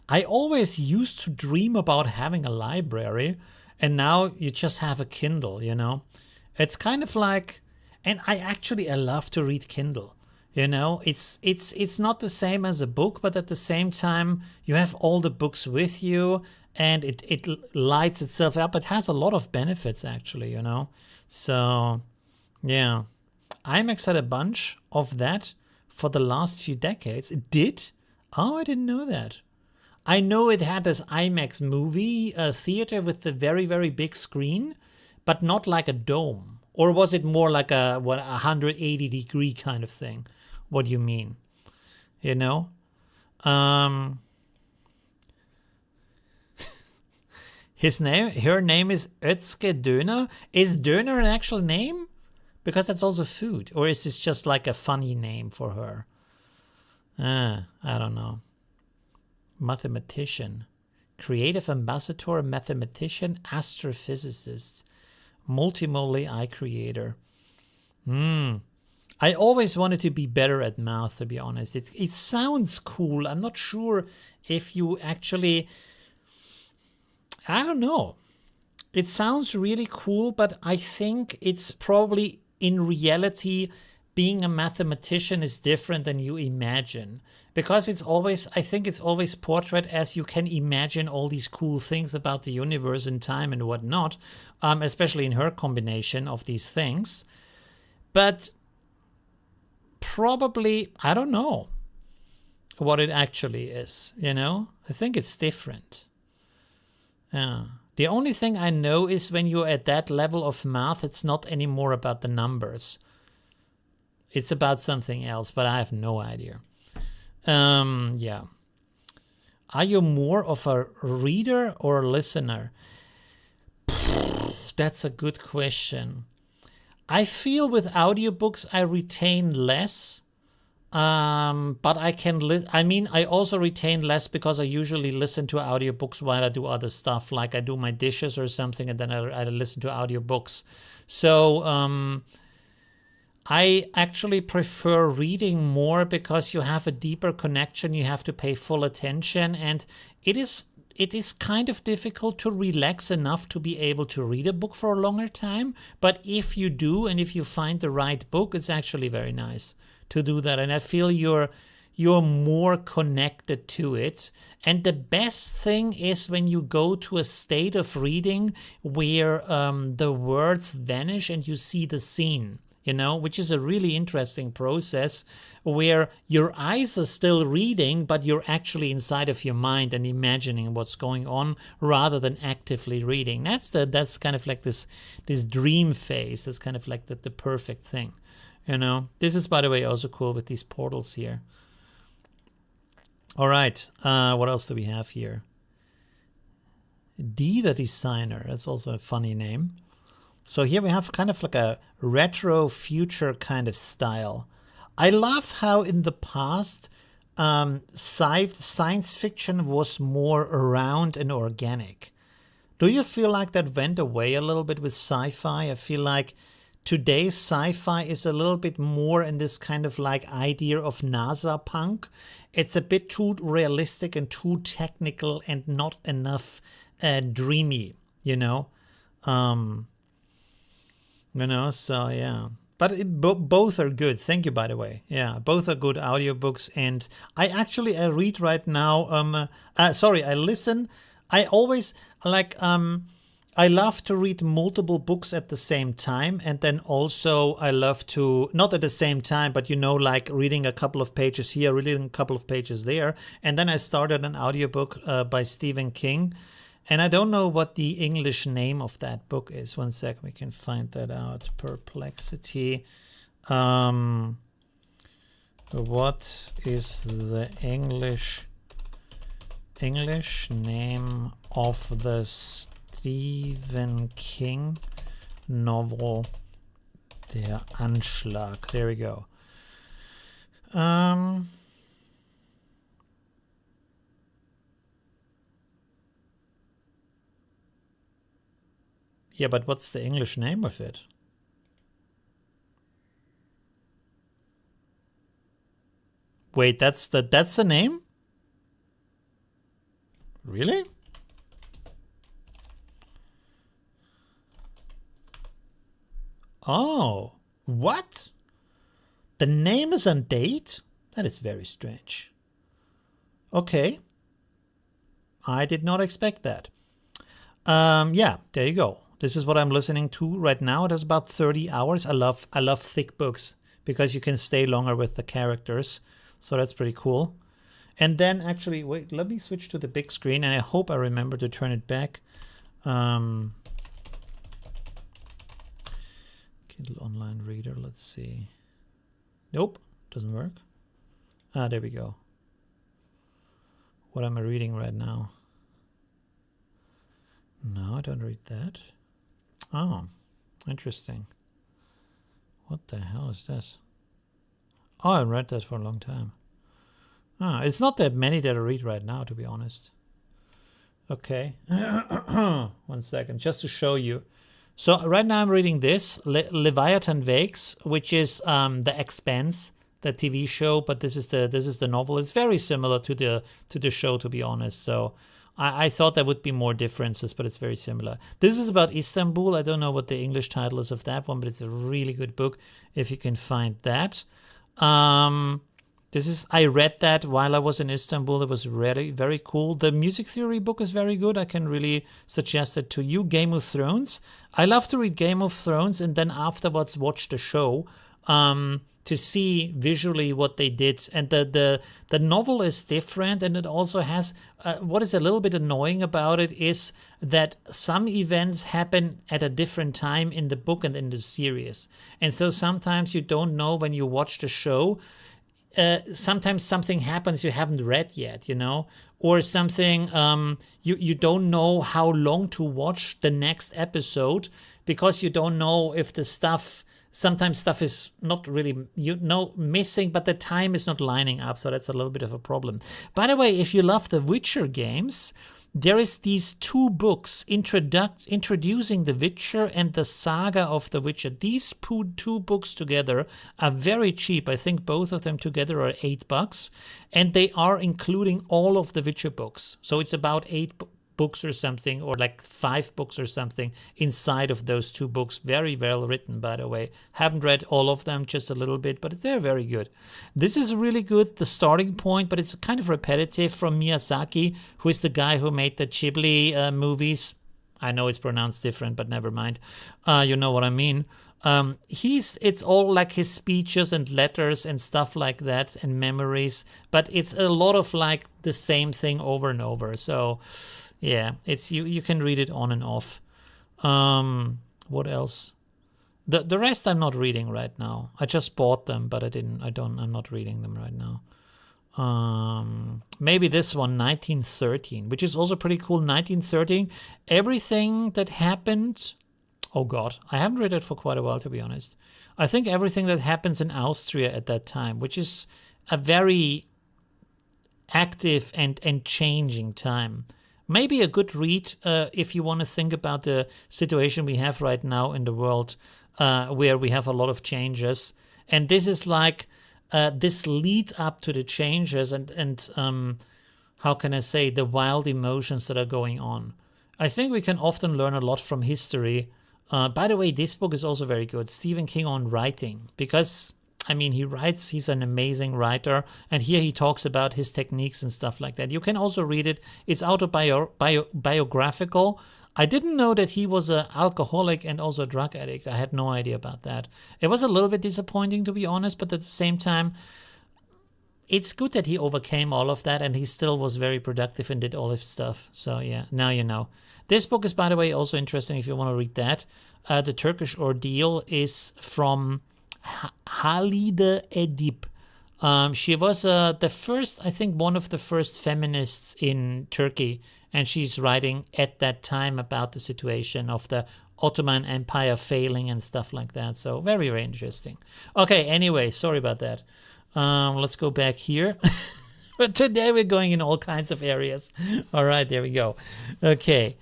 I always used to dream about having a library, and now you just have a Kindle, you know. It's kind of like, and I love to read Kindle. You know, it's not the same as a book, but at the same time, you have all the books with you and it lights itself up. It has a lot of benefits, actually, you know. So, yeah, IMAX had a bunch of that for the last few decades. It did? Oh, I didn't know that. I know it had this IMAX movie theater with the very, very big screen, but not like a dome. Or was it more like a 180-degree kind of thing? What do you mean? You know? Her name is Özge Döner. Is Döner an actual name? Because that's also food. Or is this just like a funny name for her? I don't know. Mathematician. Creative ambassador, mathematician, astrophysicist. Multimodal AI creator. I always wanted to be better at math, to be honest. It sounds cool. I'm not sure if you actually, I don't know. It sounds really cool, but I think it's probably in reality, being a mathematician is different than you imagine. Because I think it's always portrayed as you can imagine all these cool things about the universe and time and whatnot, especially in her combination of these things. But probably, I don't know what it actually is, you know? I think it's different. Yeah. The only thing I know is when you're at that level of math, it's not anymore about the numbers. It's about something else, but I have no idea. Yeah. Are you more of a reader or a listener? That's a good question. I feel with audiobooks I retain less, but I can. I also retain less because I usually listen to audiobooks while I do other stuff, like I do my dishes or something, and then I listen to audiobooks. So I actually prefer reading more because you have a deeper connection. You have to pay full attention, and it is kind of difficult to relax enough to be able to read a book for a longer time. But if you do, and if you find the right book, it's actually very nice to do that. And I feel you're more connected to it. And the best thing is when you go to a state of reading where the words vanish and you see the scene, you know, which is a really interesting process where your eyes are still reading, but you're actually inside of your mind and imagining what's going on rather than actively reading. That's kind of like this dream phase. That's kind of like the perfect thing, you know. This is, by the way, also cool with these portals here. All right, what else do we have here? D the Designer, that's also a funny name. So here we have kind of like a retro future kind of style. I love how in the past science fiction was more around and organic. Do you feel like that went away a little bit with sci-fi? I feel like today's sci-fi is a little bit more in this kind of like idea of NASA punk. It's a bit too realistic and too technical and not enough dreamy, you know? You know, so yeah. But both are good. Thank you, by the way. Yeah, both are good audiobooks. And I read right now. I listen. I always like, I love to read multiple books at the same time. And then also I love to, not at the same time, but, you know, like reading a couple of pages here, reading a couple of pages there. And then I started an audiobook by Stephen King. And I don't know what the English name of that book is. One sec, we can find that out. Perplexity. What is the English name of the Stephen King novel? Der Anschlag. There we go. Yeah, but what's the English name of it? Wait, that's the name? Really? Oh, what? The name is on date? That is very strange. Okay. I did not expect that. Yeah, there you go. This is what I'm listening to right now. It has about 30 hours. I love thick books because you can stay longer with the characters. So that's pretty cool. And then actually, wait, let me switch to the big screen and I hope I remember to turn it back. Kindle Online Reader, let's see. Nope, doesn't work. There we go. What am I reading right now? No, I don't read that. Oh, interesting. What the hell is this? Oh, I read that for a long time. It's not that many that I read right now, to be honest. Okay. 1 second, just to show you. So right now I'm reading this, Leviathan Wakes, which is The Expanse, the TV show, but this is the novel. It's very similar to the show, to be honest. So I thought there would be more differences, but it's very similar. This is about Istanbul. I don't know what the English title is of that one, but it's a really good book if you can find that. I read that while I was in Istanbul. It was really very cool. The music theory book is very good. I can really suggest it to you. Game of Thrones. I love to read Game of Thrones and then afterwards watch the show to see visually what they did. And the novel is different, and it also has what is a little bit annoying about it is that some events happen at a different time in the book and in the series. And so sometimes you don't know when you watch the show. Sometimes something happens you haven't read yet, you know, or something you don't know how long to watch the next episode because you don't know if the stuff. Sometimes stuff is not really, missing, but the time is not lining up. So that's a little bit of a problem. By the way, if you love the Witcher games, there is these 2 books introducing the Witcher and the saga of the Witcher. These 2 books together are very cheap. I think both of them together are $8, and they are including all of the Witcher books. So it's about books or something, or like 5 books or something inside of those 2 books. Very well written, by the way. Haven't read all of them, just a little bit, but they're very good. This is really good, the starting point, but it's kind of repetitive, from Miyazaki, who is the guy who made the Ghibli movies. I know it's pronounced different, but never mind. You know what I mean. It's all like his speeches and letters and stuff like that, and memories, but it's a lot of like the same thing over and over. So yeah, it's you can read it on and off. What else? The rest I'm not reading right now. I just bought them, but I'm not reading them right now. Maybe this one, 1913, which is also pretty cool. 1913, everything that happened. Oh God, I haven't read it for quite a while, to be honest. I think everything that happens in Austria at that time, which is a very active and changing time. Maybe a good read if you want to think about the situation we have right now in the world, where we have a lot of changes. And this is like this lead up to the changes and how can I say, the wild emotions that are going on. I think we can often learn a lot from history. By the way, this book is also very good. Stephen King on writing, because I mean, he's an amazing writer, and here he talks about his techniques and stuff like that. You can also read it. It's autobiographical. I didn't know that he was an alcoholic and also a drug addict. I had no idea about that. It was a little bit disappointing, to be honest, but at the same time, it's good that he overcame all of that and he still was very productive and did all his stuff. So yeah, now you know. This book is, by the way, also interesting if you want to read that. The Turkish Ordeal is from Halide Edip. She was the first, I think, one of the first feminists in Turkey, and she's writing at that time about the situation of the Ottoman Empire failing and stuff like that. So very, very interesting. Okay, anyway, sorry about that. Let's go back here. But today we're going in all kinds of areas. All right, there we go. Okay.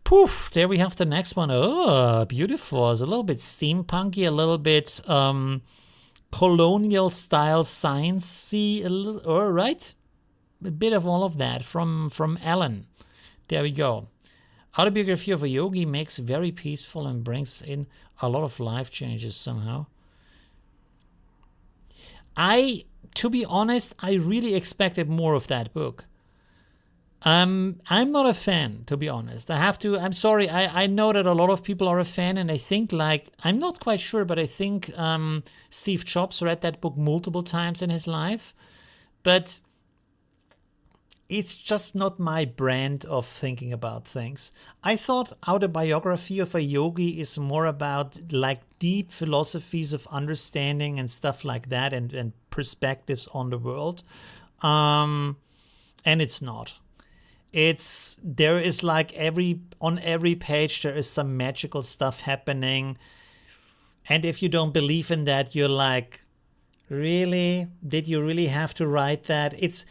Poof, there we have the next one. Oh, beautiful. It's a little bit steampunky, a little bit colonial style science-y. All right. A bit of all of that from Ellen. There we go. Autobiography of a Yogi makes very peaceful and brings in a lot of life changes somehow. To be honest, I really expected more of that book. I'm not a fan, to be honest. I'm sorry. I know that a lot of people are a fan, and I think, like, I'm not quite sure, but I think Steve Jobs read that book multiple times in his life. But it's just not my brand of thinking about things. I thought Autobiography of a Yogi is more about like deep philosophies of understanding and stuff like that, and perspectives on the world. And it's not. There is like on every page there is some magical stuff happening. And if you don't believe in that, you're like, really? Did you really have to write that? It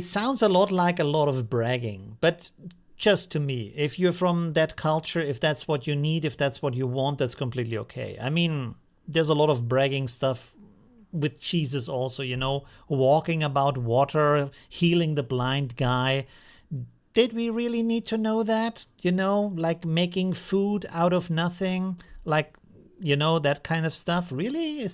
sounds a lot like a lot of bragging, but just to me, if you're from that culture, if that's what you need, if that's what you want, that's completely okay. I mean, there's a lot of bragging stuff with Jesus also, walking about water, healing the blind guy. Did we really need to know that? Like making food out of nothing, like, that kind of stuff. Really?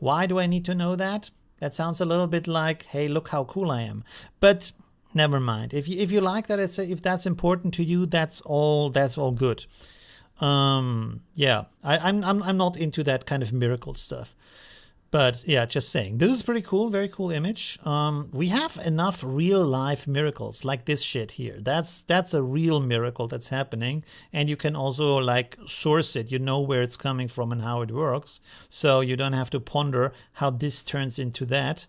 Why do I need to know that? That sounds a little bit like, hey, look how cool I am. But never mind. If you like that, if that's important to you, that's all good. Yeah, I'm not into that kind of miracle stuff. But yeah, just saying. This is pretty cool, very cool image. We have enough real life miracles like this shit here. That's a real miracle that's happening, and you can also like source it. You know where it's coming from and how it works, so you don't have to ponder how this turns into that.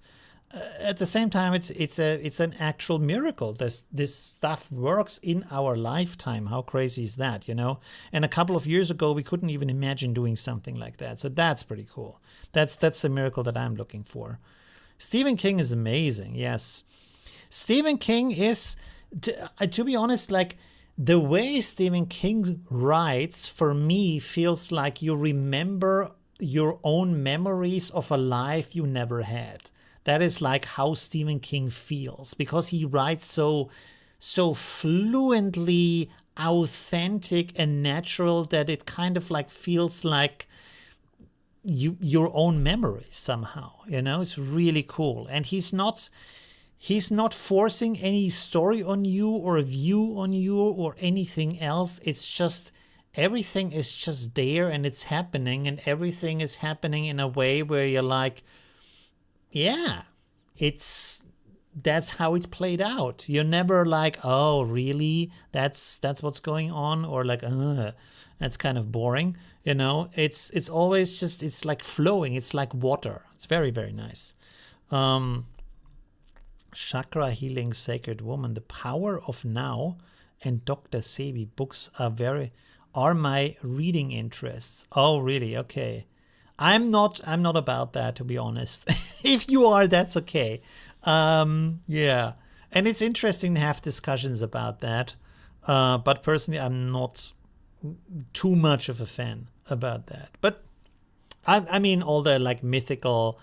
At the same time, it's an actual miracle. This stuff works in our lifetime. How crazy is that, And a couple of years ago, we couldn't even imagine doing something like that. So that's pretty cool. That's the miracle that I'm looking for. Stephen King is amazing. Yes, Stephen King is, to be honest, like the way Stephen King writes for me feels like you remember your own memories of a life you never had. that is like how Stephen King feels, because he writes so fluently authentic and natural that it kind of like feels like your own memories somehow. It's really cool. And he's not forcing any story on you or a view on you or anything else. It's just everything is just there and it's happening, and everything is happening in a way where you're like, yeah, that's how it played out. You're never like, oh, really? That's what's going on, or like, that's kind of boring. It's always just, it's like flowing. It's like water. It's very, very nice. Chakra Healing Sacred Woman, The Power of Now, and Dr. Sebi books are my reading interests. Oh, really? Okay. I'm not about that, to be honest. If you are, that's okay. Yeah. And it's interesting to have discussions about that. But personally, I'm not too much of a fan about that. But I mean, all the like mythical,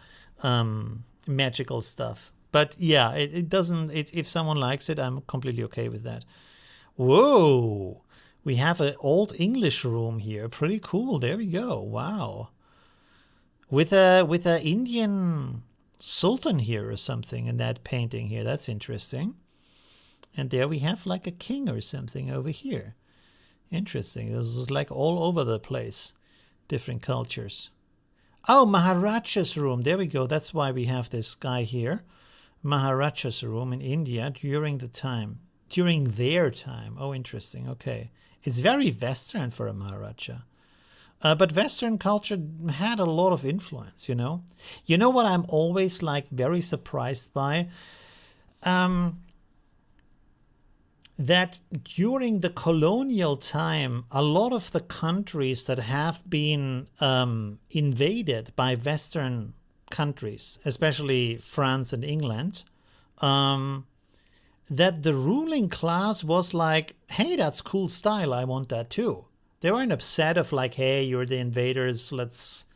magical stuff. But yeah, it doesn't, if someone likes it, I'm completely okay with that. Whoa. We have an old English room here. Pretty cool. There we go. Wow. With a Indian sultan here or something in that painting here. That's interesting. And there we have like a king or something over here. Interesting. This is like all over the place. Different cultures. Oh, Maharaja's room. There we go. That's why we have this guy here. Maharaja's room in India during their time. Oh, interesting. Okay. It's very Western for a Maharaja. But Western culture had a lot of influence, You know what I'm always like very surprised by? That during the colonial time, a lot of the countries that have been invaded by Western countries, especially France and England, that the ruling class was like, hey, that's cool style, I want that too. They weren't upset of like, hey, you're the invaders, let's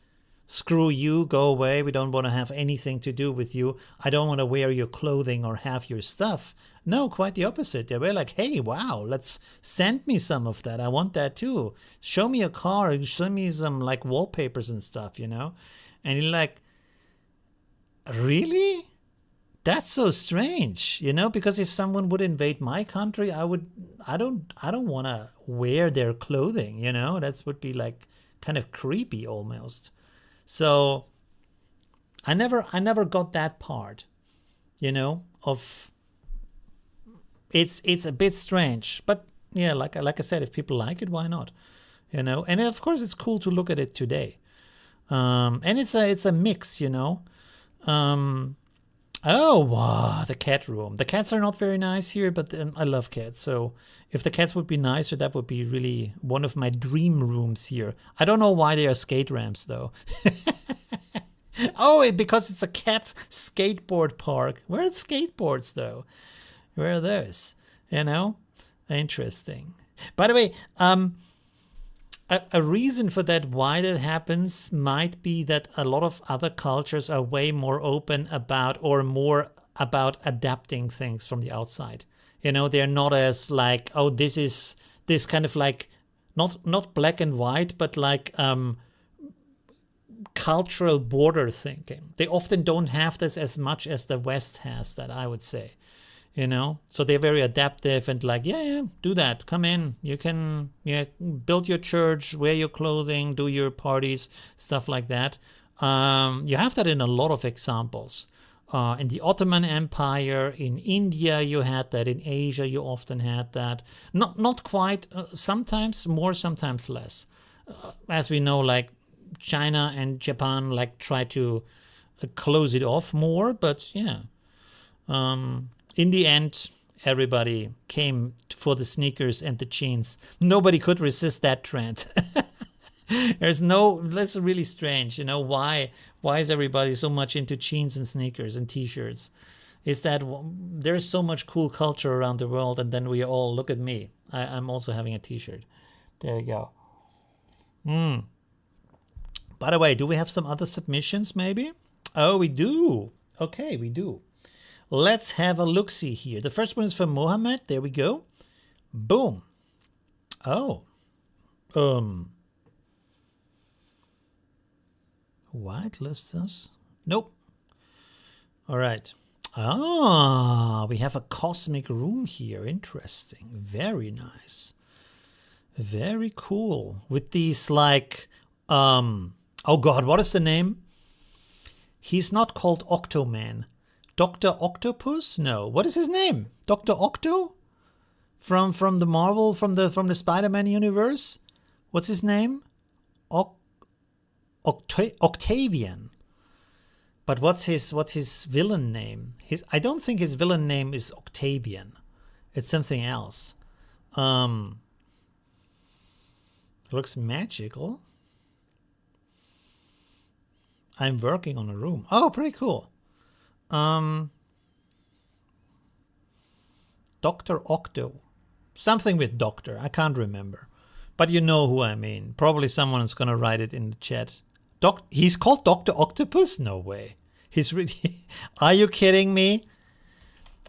screw you, go away, we don't want to have anything to do with you, I don't want to wear your clothing or have your stuff. No, quite the opposite. They were like, hey, wow, let's send me some of that, I want that too. Show me a car, show me some like wallpapers and stuff, And you're like, really? That's so strange, because if someone would invade my country, I don't want to wear their clothing, that would be like kind of creepy almost. So I never got that part, of it's a bit strange, but yeah, like I said, if people like it, why not, and of course it's cool to look at it today, and it's a mix, Oh, wow, the cat room. The cats are not very nice here, but I love cats. So if the cats would be nicer, that would be really one of my dream rooms here. I don't know why they are skate ramps, though. Oh, because it's a cat's skateboard park. Where are the skateboards, though? Where are those? Interesting. By the way, a reason for that, why that happens, might be that a lot of other cultures are way more open about, or more about adapting things from the outside. They're not as like, oh, this is this kind of like, not black and white, but like cultural border thinking. They often don't have this as much as the West has that, I would say. So they're very adaptive and like, yeah, do that, come in, you can build your church, wear your clothing, do your parties, stuff like that. You have that in a lot of examples. In the Ottoman Empire, in India you had that, in Asia you often had that. Not quite, sometimes more, sometimes less. As we know, like China and Japan like try to close it off more, but yeah. In the end, everybody came for the sneakers and the jeans. Nobody could resist that trend. That's really strange. Why is everybody so much into jeans and sneakers and t-shirts? Is that there's so much cool culture around the world, and then we all, look at me, I'm also having a t-shirt. There you go. By the way, do we have some other submissions maybe? Oh, we do. Okay, we do. Let's have a look-see here. The first one is from Mohammed. There we go. Boom. Oh. Whitelisters? Nope. All right. Ah, we have a cosmic room here. Interesting. Very nice. Very cool. With these like, oh God, what is the name? He's not called Octoman. Dr. Octopus? No. What is his name? Dr. Octo? From the Marvel, from the Spider-Man universe? What's his name? Octavian. But what's his villain name? I don't think his villain name is Octavian. It's something else. Looks magical. I'm working on a room. Oh, pretty cool. Dr. Octo. Something with doctor. I can't remember. But you know who I mean. Probably someone's going to write it in the chat. He's called Dr. Octopus? No way. He's really... Are you kidding me?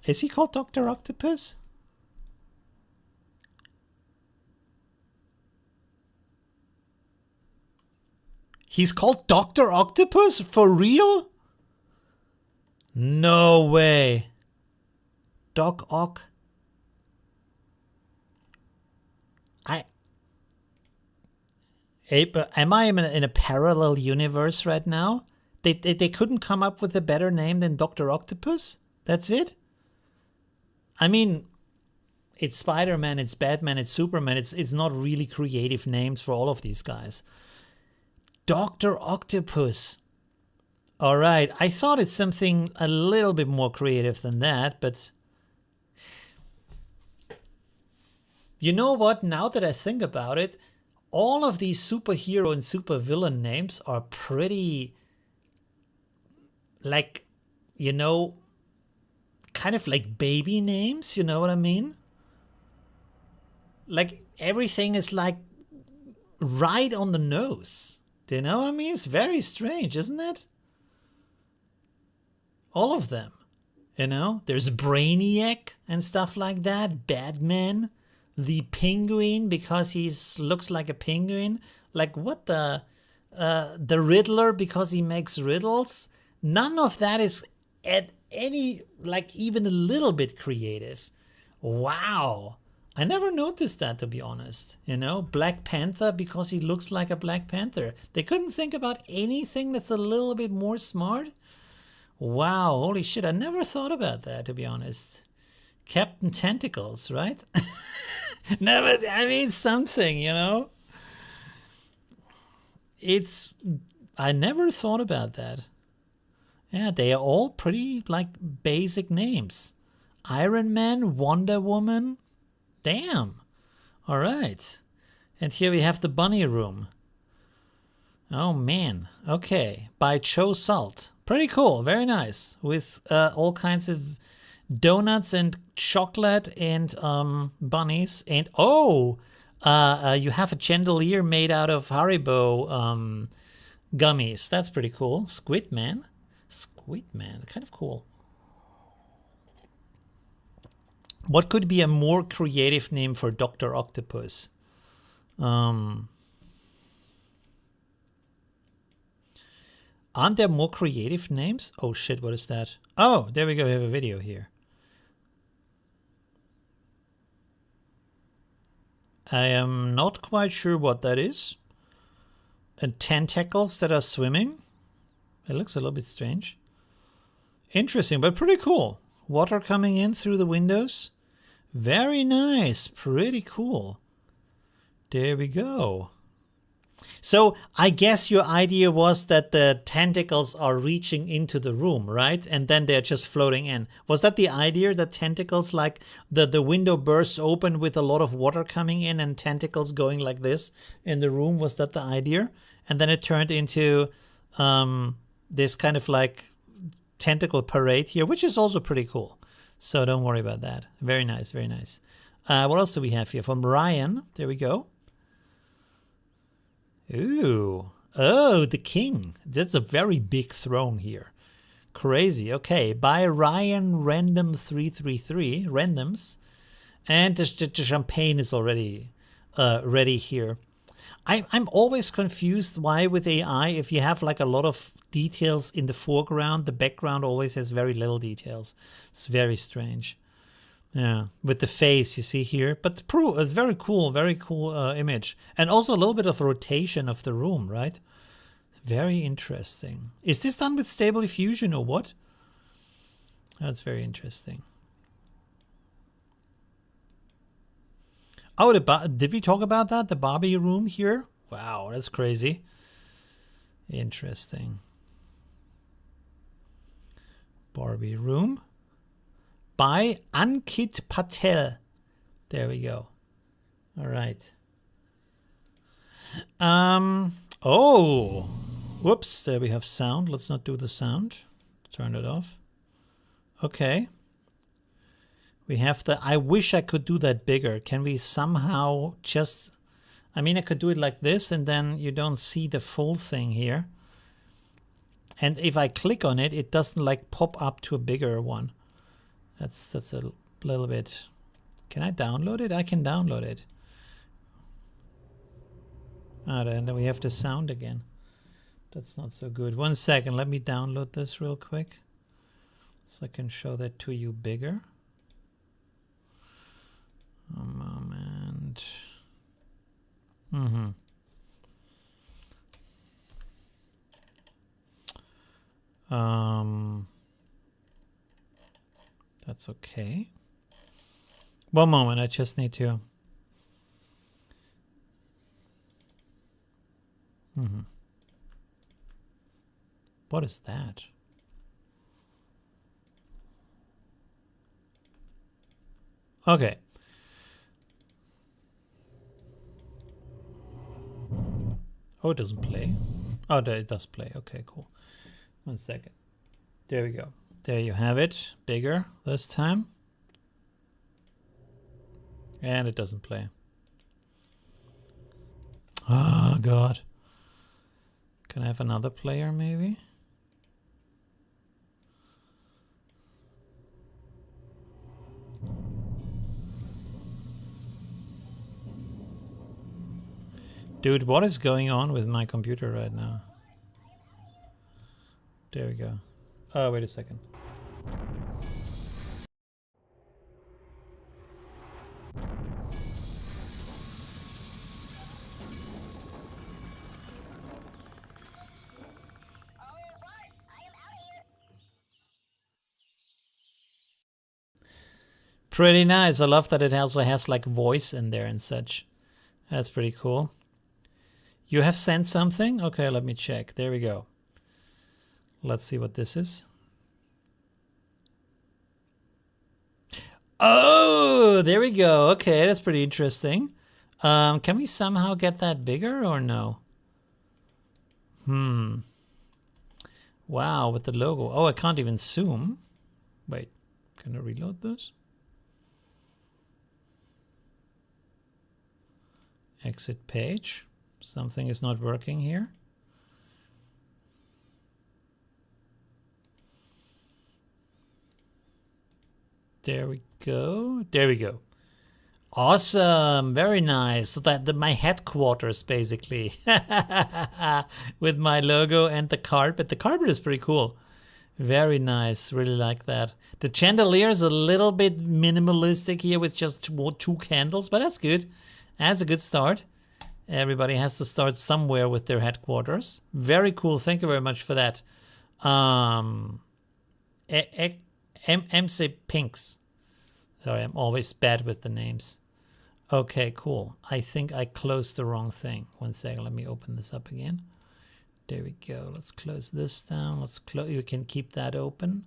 Is he called Dr. Octopus? He's called Dr. Octopus? For real? No way. Doc Ock. Am I in a parallel universe right now? They couldn't come up with a better name than Dr. Octopus? That's it? I mean, it's Spider-Man, it's Batman, it's Superman. It's not really creative names for all of these guys. Dr. Octopus. All right. I thought it's something a little bit more creative than that, but... You know what? Now that I think about it, all of these superhero and supervillain names are pretty, like, you know, kind of like baby names, you know what I mean? Like, everything is like right on the nose. Do you know what I mean? It's very strange, isn't it? All of them, you know? There's Brainiac and stuff like that, Batman. The Penguin, because he looks like a penguin. Like what the Riddler, because he makes riddles. None of that is at any, like, even a little bit creative. Wow. I never noticed that, to be honest. You know, Black Panther, because he looks like a Black Panther. They couldn't think about anything that's a little bit more smart. Wow, holy shit. I never thought about that, to be honest. Captain Tentacles, right? Never, I mean, something, you know? I never thought about that. Yeah, they are all pretty, like, basic names. Iron Man, Wonder Woman. Damn. All right. And here we have the bunny room. Oh, man. Okay. By Joe Salt. Pretty cool. Very nice. With all kinds of donuts and chocolate and bunnies. And you have a chandelier made out of Haribo gummies. That's pretty cool. Squid Man. Kind of cool. What could be a more creative name for Dr. Octopus? Aren't there more creative names? Oh shit, what is that? Oh, there we go. We have a video here. I am not quite sure what that is. And tentacles that are swimming. It looks a little bit strange. Interesting, but pretty cool. Water coming in through the windows. Very nice. Pretty cool. There we go. So I guess your idea was that the tentacles are reaching into the room, right? And then they're just floating in. Was that the idea, that tentacles, like the window bursts open with a lot of water coming in and tentacles going like this in the room? Was that the idea? And then it turned into this kind of like tentacle parade here, which is also pretty cool. So don't worry about that. Very nice, very nice. What else do we have here? From Ryan. There we go. Ooh. Oh, the king. That's a very big throne here. Crazy. Okay, by Ryan Random 333 randoms, and the champagne is already ready here. I'm always confused why with AI, if you have like a lot of details in the foreground, the background always has very little details. It's very strange. Yeah, with the face you see here, but it's very cool image, and also a little bit of rotation of the room, right? Very interesting. Is this done with Stable Diffusion or what? That's very interesting. Oh, did we talk about that? The Barbie room here? Wow, that's crazy. Interesting. Barbie room by Ankit Patel. There we go. All right. Oh, whoops, there we have sound. Let's not do the sound. Turn it off. Okay. We have the, I wish I could do that bigger. Can we somehow just, I mean, I could do it like this and then you don't see the full thing here. And if I click on it, it doesn't like pop up to a bigger one. That's a little bit, can I download it? I can download it. Ah, and then we have the sound again. That's not so good. 1 second, let me download this real quick so I can show that to you bigger. A moment. That's okay. 1 moment, I just need to. What is that? Okay. Oh, it doesn't play. Oh, it does play. Okay, cool. 1 second. There we go. There you have it. Bigger this time. And it doesn't play. Oh, God. Can I have another player, maybe? Dude, what is going on with my computer right now? There we go. Oh, wait a second. Pretty nice. I love that it also has like voice in there and such. That's pretty cool. You have sent something? Okay, let me check. There we go. Let's see what this is. Oh, there we go. Okay, that's pretty interesting. Can we somehow get that bigger or no? Wow, with the logo. Oh, I can't even zoom. Wait, can I reload this? Exit page. Something is not working here. There we go. There we go. Awesome. Very nice. So that my headquarters basically with my logo and the carpet. The carpet is pretty cool. Very nice. Really like that. The chandelier is a little bit minimalistic here with just two candles, but that's good. That's a good start. Everybody has to start somewhere with their headquarters. Very cool. Thank you very much for that. MC Pinks. Sorry, I'm always bad with the names. Okay, cool. I think I closed the wrong thing. 1 second, let me open this up again. There we go. Let's close this down. Let's close. You can keep that open.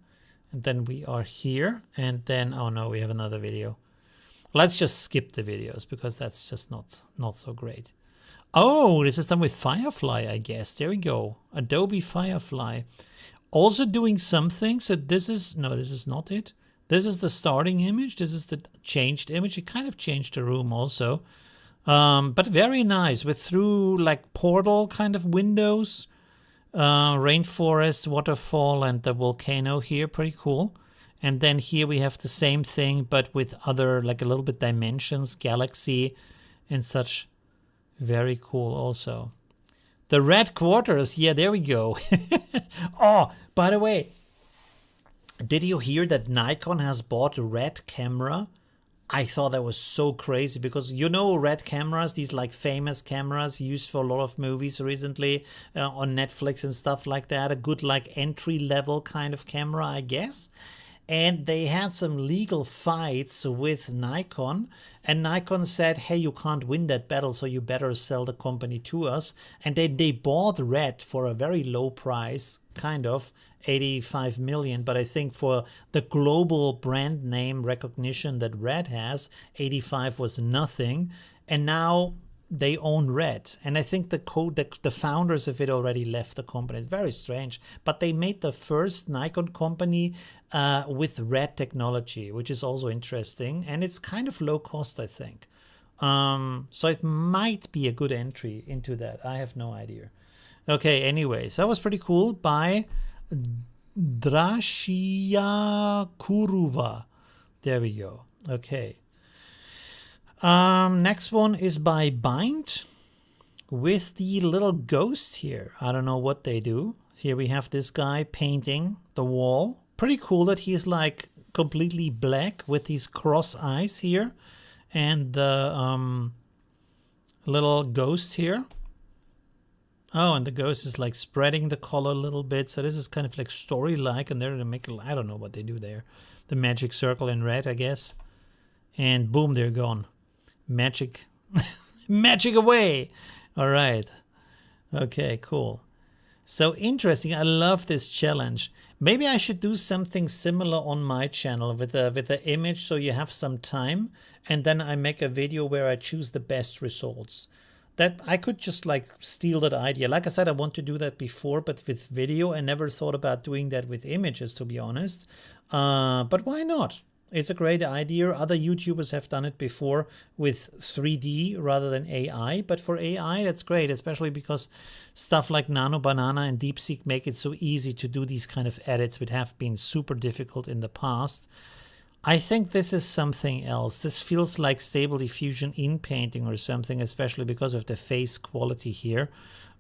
And then we are here. And then, oh no, we have another video. Let's just skip the videos because that's just not so great. Oh, this is done with Firefly, I guess. There we go. Adobe Firefly. Also doing something. So this is, no, this is not it. This is the starting image. This is the changed image. It kind of changed the room also. But very nice with through like portal kind of windows. Rainforest, waterfall, and the volcano here. Pretty cool. And then here we have the same thing, but with other, like a little bit dimensions, galaxy and such. Very cool also. The red quarters. Yeah, there we go. Oh, by the way, did you hear that Nikon has bought a red camera? I thought that was so crazy because you know red cameras, these like famous cameras used for a lot of movies recently on Netflix and stuff like that. A good like entry level kind of camera, I guess. And they had some legal fights with Nikon, and Nikon said, hey, you can't win that battle, so you better sell the company to us. And they bought Red for a very low price, kind of 85 million, but I think for the global brand name recognition that Red has, 85 was nothing. And now they own Red, and I think the founders of it already left the company. It's very strange, but they made the first Nikon company with Red technology, which is also interesting, and it's kind of low cost, I think. So it might be a good entry into that. I have no idea. Okay, anyways, that was pretty cool by Drashia Kuruva. There we go. Okay. Next one is by Bind with the little ghost here. I don't know what they do. Here we have this guy painting the wall. Pretty cool that he's like completely black with these cross eyes here. And the little ghost here. Oh, and the ghost is like spreading the color a little bit. So this is kind of like story-like. And they're to make, I don't know what they do there. The magic circle in red, I guess. And boom, they're gone. Magic. Magic away. All right. Okay, cool. So interesting. I love this challenge. Maybe I should do something similar on my channel with the image so you have some time, and then I make a video where I choose the best results. That I could just like steal that idea. Like I said, I want to do that before, but with video. I never thought about doing that with images, to be honest. But why not? It's a great idea. Other YouTubers have done it before with 3D rather than AI. But for AI, that's great, especially because stuff like Nano Banana and DeepSeek make it so easy to do these kind of edits, which have been super difficult in the past. I think this is something else. This feels like Stable Diffusion in painting or something, especially because of the face quality here.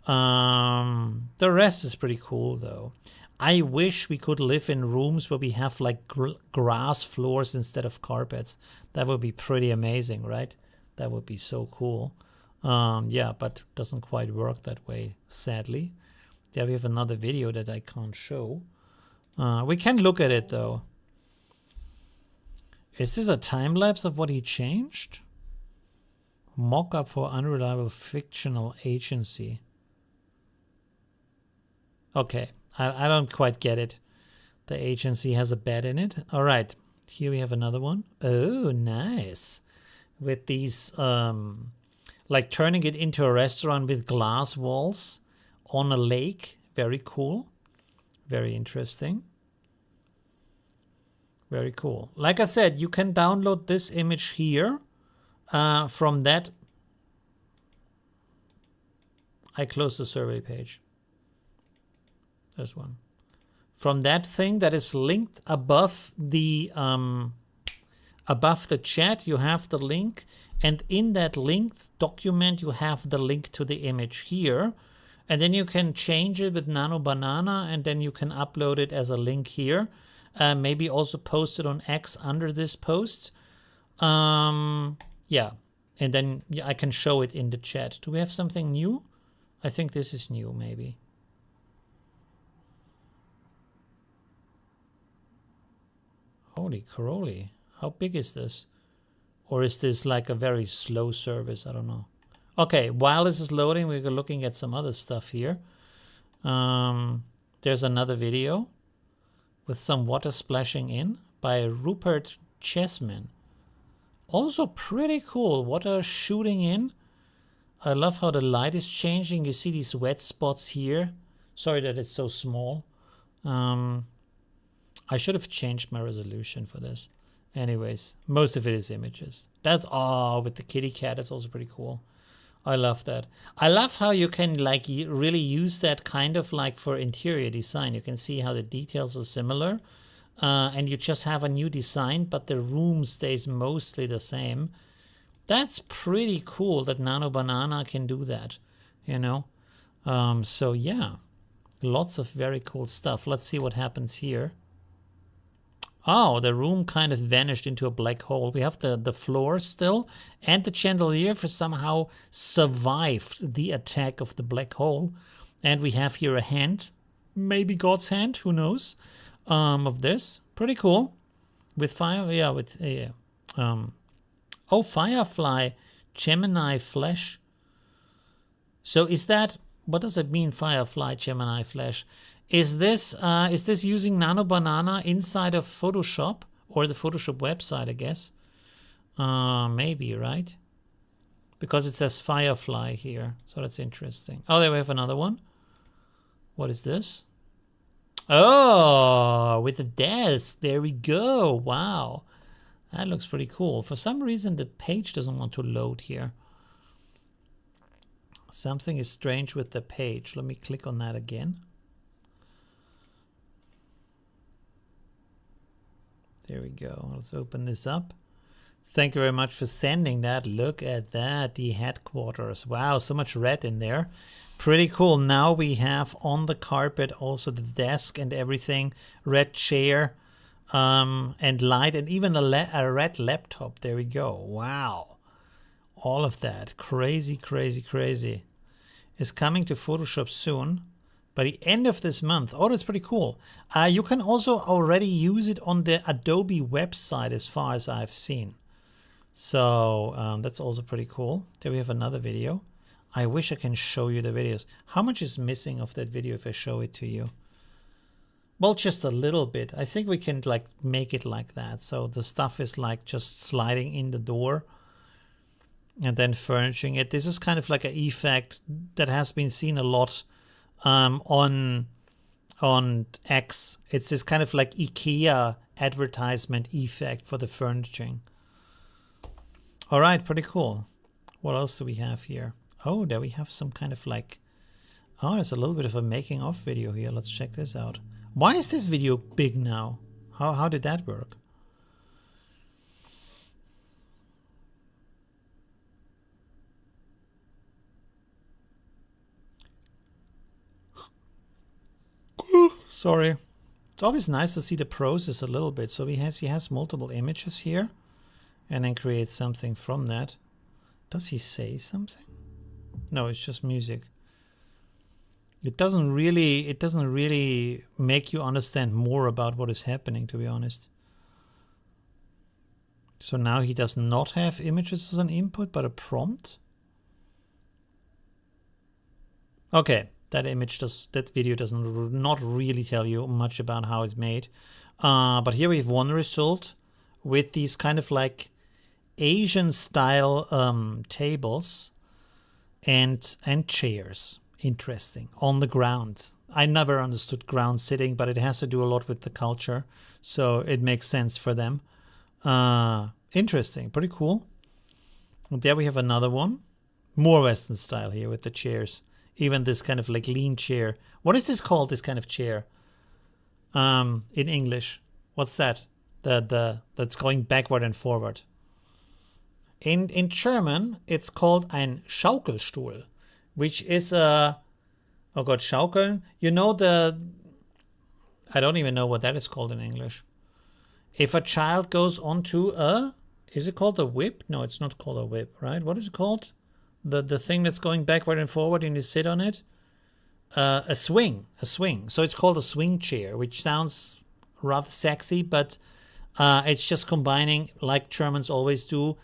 The rest is pretty cool, though. I wish we could live in rooms where we have like grass floors instead of carpets. That would be pretty amazing, right? That would be so cool. Yeah, but doesn't quite work that way, sadly. There we have another video that I can't show. We can look at it, though. Is this a time lapse of what he changed? Mock-up for unreliable fictional agency. Okay. I don't quite get it. The agency has a bed in it. All right. Here we have another one. Oh, nice. With these, like turning it into a restaurant with glass walls on a lake. Very cool. Very interesting. Very cool. Like I said, you can download this image here from that. I closed the survey page. There's one. From that thing that is linked above the chat, you have the link. And in that linked document, you have the link to the image here. And then you can change it with Nano Banana, and then you can upload it as a link here. Maybe also post it on X under this post. Yeah. And then I can show it in the chat. Do we have something new? I think this is new, maybe. Holy crowley. How big is this? Or is this like a very slow service? I don't know. Okay, while this is loading, we're looking at some other stuff here. There's another video with some water splashing in by Rupert Chessman. Also pretty cool. Water shooting in. I love how the light is changing. You see these wet spots here. Sorry that it's so small. I should have changed my resolution for this. Anyways, most of it is images. That's with the kitty cat. That's also pretty cool. I love that. I love how you can like really use that kind of like for interior design. You can see how the details are similar, and you just have a new design, but the room stays mostly the same. That's pretty cool that Nano Banana can do that, you know? So yeah, lots of very cool stuff. Let's see what happens here. Oh, the room kind of vanished into a black hole. We have the floor still, and the chandelier for somehow survived the attack of the black hole. And we have here a hand, maybe God's hand, who knows, of this. Pretty cool. With fire, yeah, with, oh, Firefly, Gemini Flash. So is that, what does it mean, Firefly, Gemini Flash? Is this using Nano Banana inside of Photoshop or the Photoshop website, I guess? Maybe, right? Because it says Firefly here, so that's interesting. Oh, there we have another one. What is this? Oh, with the desk. There we go. Wow. That looks pretty cool. For some reason, the page doesn't want to load here. Something is strange with the page. Let me click on that again. There we go. Let's open this up. Thank you very much for sending that. Look at that, the headquarters. Wow, so much red in there. Pretty cool. Now we have on the carpet also the desk and everything. Red chair and light, and even a red laptop. There we go. Wow. All of that. Crazy, crazy, crazy. Is coming to Photoshop soon. By the end of this month. Oh, that's pretty cool. You can also already use it on the Adobe website as far as I've seen. So that's also pretty cool. There we have another video. I wish I can show you the videos. How much is missing of that video if I show it to you? Well, just a little bit. I think we can like make it like that. So the stuff is like just sliding in the door and then furnishing it. This is kind of like an effect that has been seen a lot on X. It's this kind of like IKEA advertisement effect for the furnishing. All right, pretty cool. What else do we have here? Oh, there we have some kind of like, oh, there's a little bit of a making of video here. Let's check this out. Why is this video big now? How did that work? Sorry. It's always nice to see the process a little bit. So he has multiple images here and then creates something from that. Does he say something? No, it's just music. It doesn't really make you understand more about what is happening, to be honest. So now he does not have images as an input, but a prompt. Okay. That video does not really tell you much about how it's made. But here we have one result with these kind of like Asian style tables and chairs. Interesting. On the ground. I never understood ground sitting, but it has to do a lot with the culture. So it makes sense for them. Interesting. Pretty cool. And there we have another one. More Western style here with the chairs. Even this kind of like lean chair. What is this called, this kind of chair? In English. What's that? That's going backward and forward. In German, it's called ein Schaukelstuhl, which is a, oh God, Schaukeln. You know I don't even know what that is called in English. If a child goes onto is it called a whip? No, it's not called a whip, right? What is it called? The thing that's going backward and forward and you sit on it? A swing. So it's called a swing chair, which sounds rather sexy, but it's just combining, like Germans always do,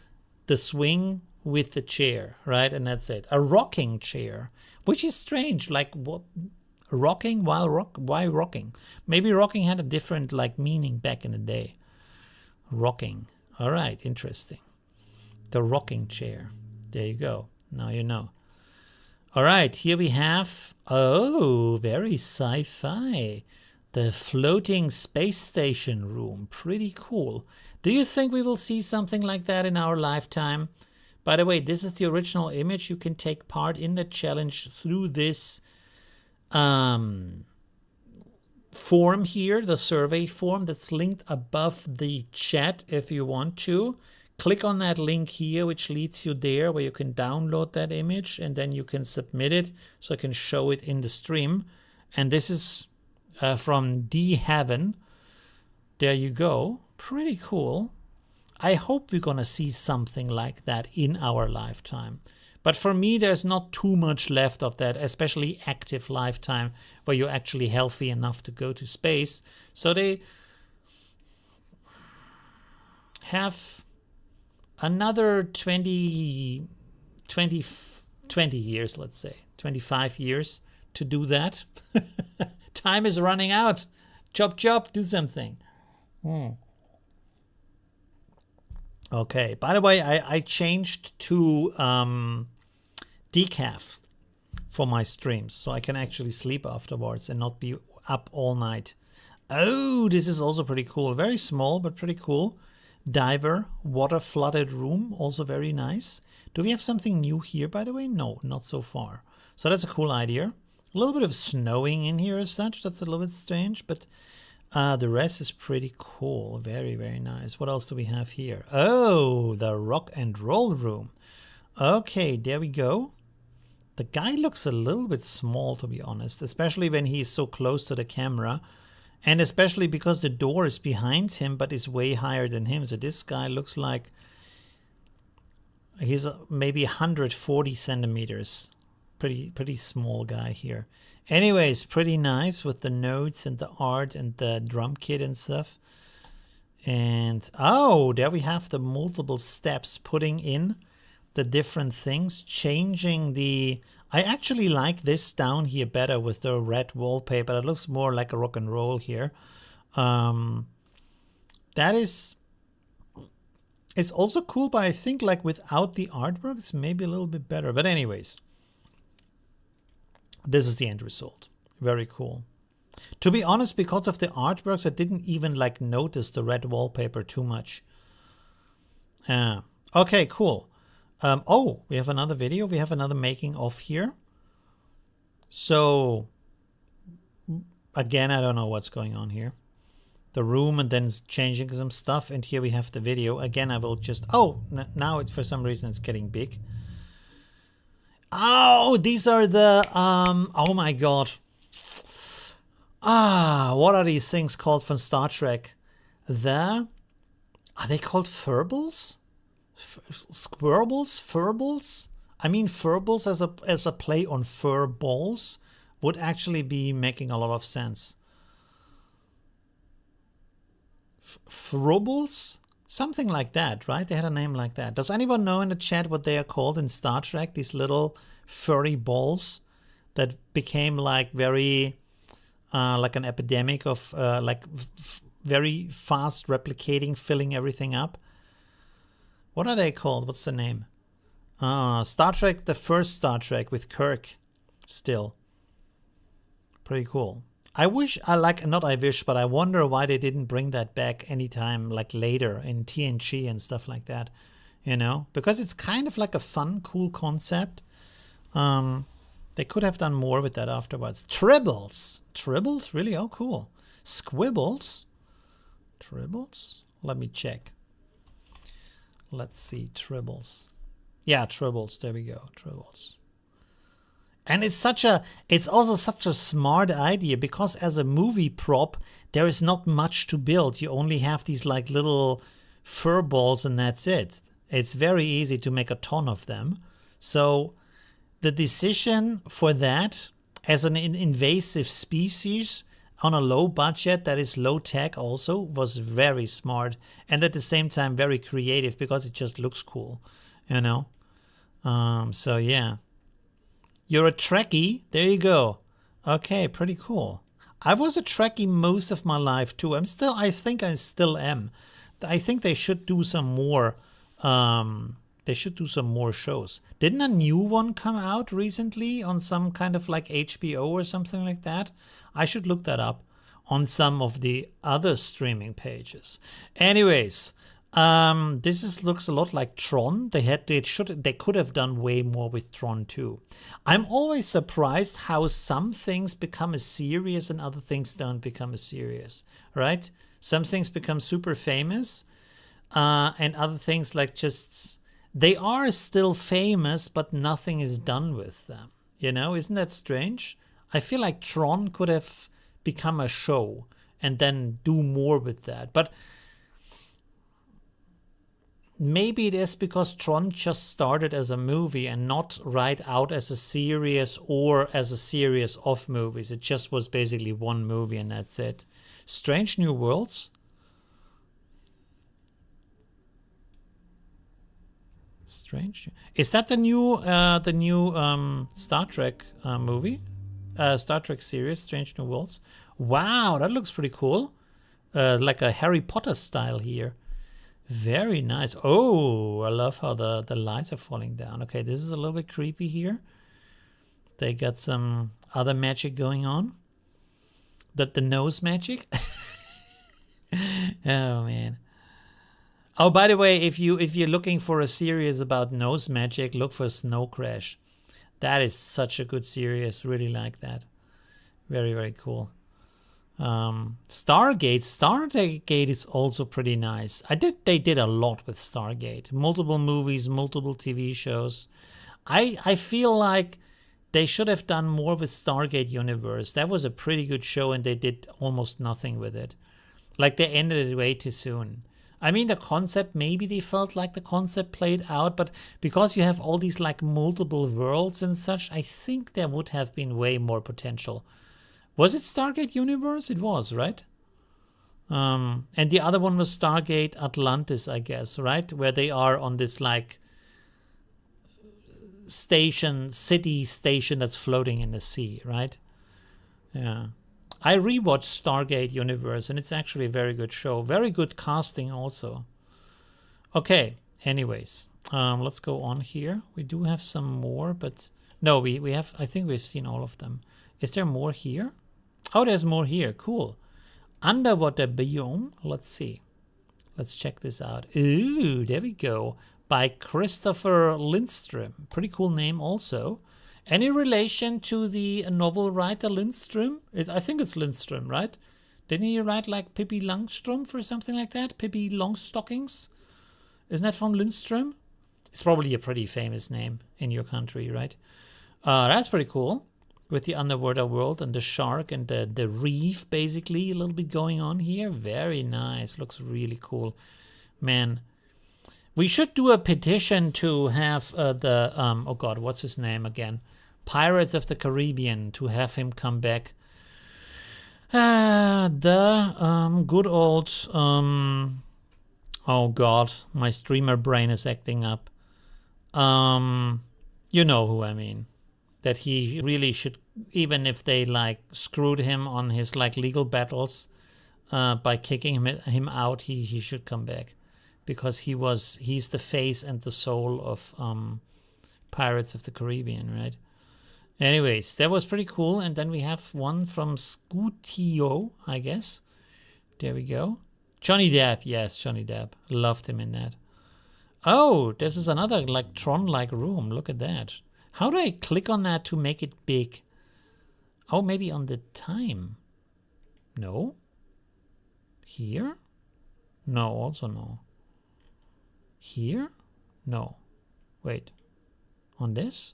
the swing with the chair, right? And that's it. A rocking chair, which is strange. Like what? Rocking why rocking? Maybe rocking had a different like meaning back in the day. Rocking. All right, interesting. The rocking chair. There you go. Now you know. All right, here we have, oh, very sci-fi. The floating space station room. Pretty cool. Do you think we will see something like that in our lifetime? By the way, this is the original image. You can take part in the challenge through this form here, the survey form that's linked above the chat if you want to. Click on that link here, which leads you there where you can download that image and then you can submit it so I can show it in the stream. And this is from D Heaven. There you go. Pretty cool. I hope we're going to see something like that in our lifetime. But for me, there's not too much left of that, especially active lifetime where you're actually healthy enough to go to space. So they have another 20 years, let's say, 25 years to do that. Time is running out. Chop, chop, do something. Okay, by the way, I changed to decaf for my streams, so I can actually sleep afterwards and not be up all night. Oh, this is also pretty cool. Very small, but pretty cool. Diver, water flooded room, also very nice. Do we have something new here, by the way? No, not so far. So that's a cool idea. A little bit of snowing in here as such. That's a little bit strange, but the rest is pretty cool. Very, very nice. What else do we have here? Oh, the rock and roll room. Okay, there we go. The guy looks a little bit small, to be honest, especially when he's so close to the camera. And especially because the door is behind him, but is way higher than him. So this guy looks like he's maybe 140 centimeters. Pretty small guy here. Anyways, pretty nice with the notes and the art and the drum kit and stuff. And oh, there we have the multiple steps, putting in the different things, changing the... I actually like this down here better with the red wallpaper. It looks more like a rock and roll here. That is... It's also cool, but I think like without the artwork, it's maybe a little bit better. But anyways, this is the end result. Very cool. To be honest, because of the artworks, I didn't even like notice the red wallpaper too much. Okay, cool. Oh, we have another video. We have another making of here. So again, I don't know what's going on here. The room and then changing some stuff. And here we have the video. Again, I will just... Oh, now it's for some reason it's getting big. Oh, these are the... oh my god. What are these things called from Star Trek? Are they called furbles? Squirbles? Furbles? I mean, furbles as a play on fur balls would actually be making a lot of sense. Frubbles? Something like that, right? They had a name like that. Does anyone know in the chat what they are called in Star Trek? These little furry balls that became like very, like an epidemic of like very fast replicating, filling everything up. What are they called? What's the name? Star Trek, the first Star Trek with Kirk still. Pretty cool. I wish, not I wish, but I wonder why they didn't bring that back anytime like later in TNG and stuff like that, you know? Because it's kind of like a fun, cool concept. They could have done more with that afterwards. Tribbles. Tribbles? Really? Oh, cool. Squibbles? Tribbles? Let me check. Let's see. Tribbles. Yeah, tribbles. There we go. Tribbles. And it's also such a smart idea because as a movie prop, there is not much to build. You only have these like little fur balls and that's it. It's very easy to make a ton of them. So the decision for that as an invasive species on a low budget that is low tech also was very smart and at the same time very creative because it just looks cool, you know? So yeah. You're a Trekkie? There you go. Okay, pretty cool. I was a Trekkie most of my life too. I think I still am. I think they should do some more. They should do some more shows. Didn't a new one come out recently on some kind of like HBO or something like that? I should look that up on some of the other streaming pages. Anyways, Looks a lot like Tron. They could have done way more with Tron too. I'm always surprised how some things become a series and other things don't become a series, right? Some things become super famous, and other things like just they are still famous, but nothing is done with them. You know, isn't that strange? I feel like Tron could have become a show and then do more with that, but maybe it is because Tron just started as a movie and not right out as a series or as a series of movies. It just was basically one movie and that's it. Strange New Worlds. Strange. Is that the new Star Trek movie? Star Trek series, Strange New Worlds. Wow, that looks pretty cool. Like a Harry Potter style here. Very nice. Oh, I love how the lights are falling down. Okay, this is a little bit creepy here. They got some other magic going on. The nose magic. Oh man. Oh, by the way, if you're looking for a series about nose magic, look for Snow Crash. That is such a good series. Really like that. Very, very cool. Stargate is also pretty nice. They did a lot with Stargate. Multiple movies, multiple TV shows. I feel like they should have done more with Stargate Universe. That was a pretty good show and they did almost nothing with it. Like they ended it way too soon. I mean, the concept, maybe they felt like the concept played out, but because you have all these like multiple worlds and such, I think there would have been way more potential. Was it Stargate Universe? It was, right? And the other one was Stargate Atlantis, I guess, right? Where they are on this like city station that's floating in the sea, right? Yeah. I rewatched Stargate Universe and it's actually a very good show. Very good casting also. Okay, anyways, let's go on here. We do have some more, but no, we have, I think we've seen all of them. Is there more here? Oh, there's more here. Cool. Underwater biome. Let's see. Let's check this out. Ooh, there we go. By Christopher Lindstrom. Pretty cool name also. Any relation to the novel writer Lindstrom? I think it's Lindstrom, right? Didn't he write like Pippi Longstrumpf or something like that? Pippi Longstockings? Isn't that from Lindstrom? It's probably a pretty famous name in your country, right? That's pretty cool. With the underwater world and the shark and the reef, basically, a little bit going on here. Very nice. Looks really cool. Man, we should do a petition to have oh god, what's his name again? Pirates of the Caribbean, to have him come back. The good old, oh god, my streamer brain is acting up. You know who I mean. That he really should, even if they like screwed him on his like legal battles by kicking him out, he should come back, because he's the face and the soul of Pirates of the Caribbean, right? Anyways, that was pretty cool. And then we have one from Scootio, I guess. There we go. Johnny Depp, yes, Johnny Depp. Loved him in that. Oh, this is another like Tron-like room. Look at that. How do I click on that to make it big? Oh, maybe on the time. No. Here? No, also no. Here? No. Wait. On this?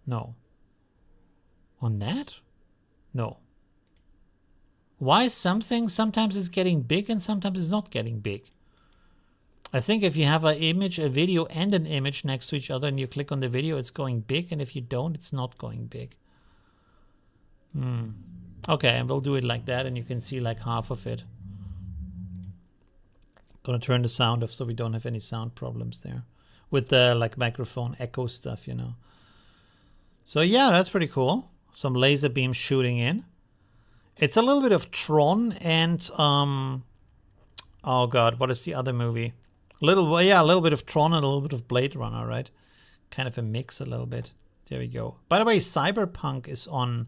No. On that? No. Why is something sometimes it's getting big and sometimes it's not getting big? I think if you have an image, a video, and an image next to each other and you click on the video, it's going big. And if you don't, it's not going big. Okay, and we'll do it like that and you can see like half of it. Gonna turn the sound off so we don't have any sound problems there. With the like microphone echo stuff, you know. So yeah, that's pretty cool. Some laser beams shooting in. It's a little bit of Tron and, oh god, what is the other movie? A little bit of Tron and a little bit of Blade Runner, right? Kind of a mix a little bit. There we go. By the way, Cyberpunk is on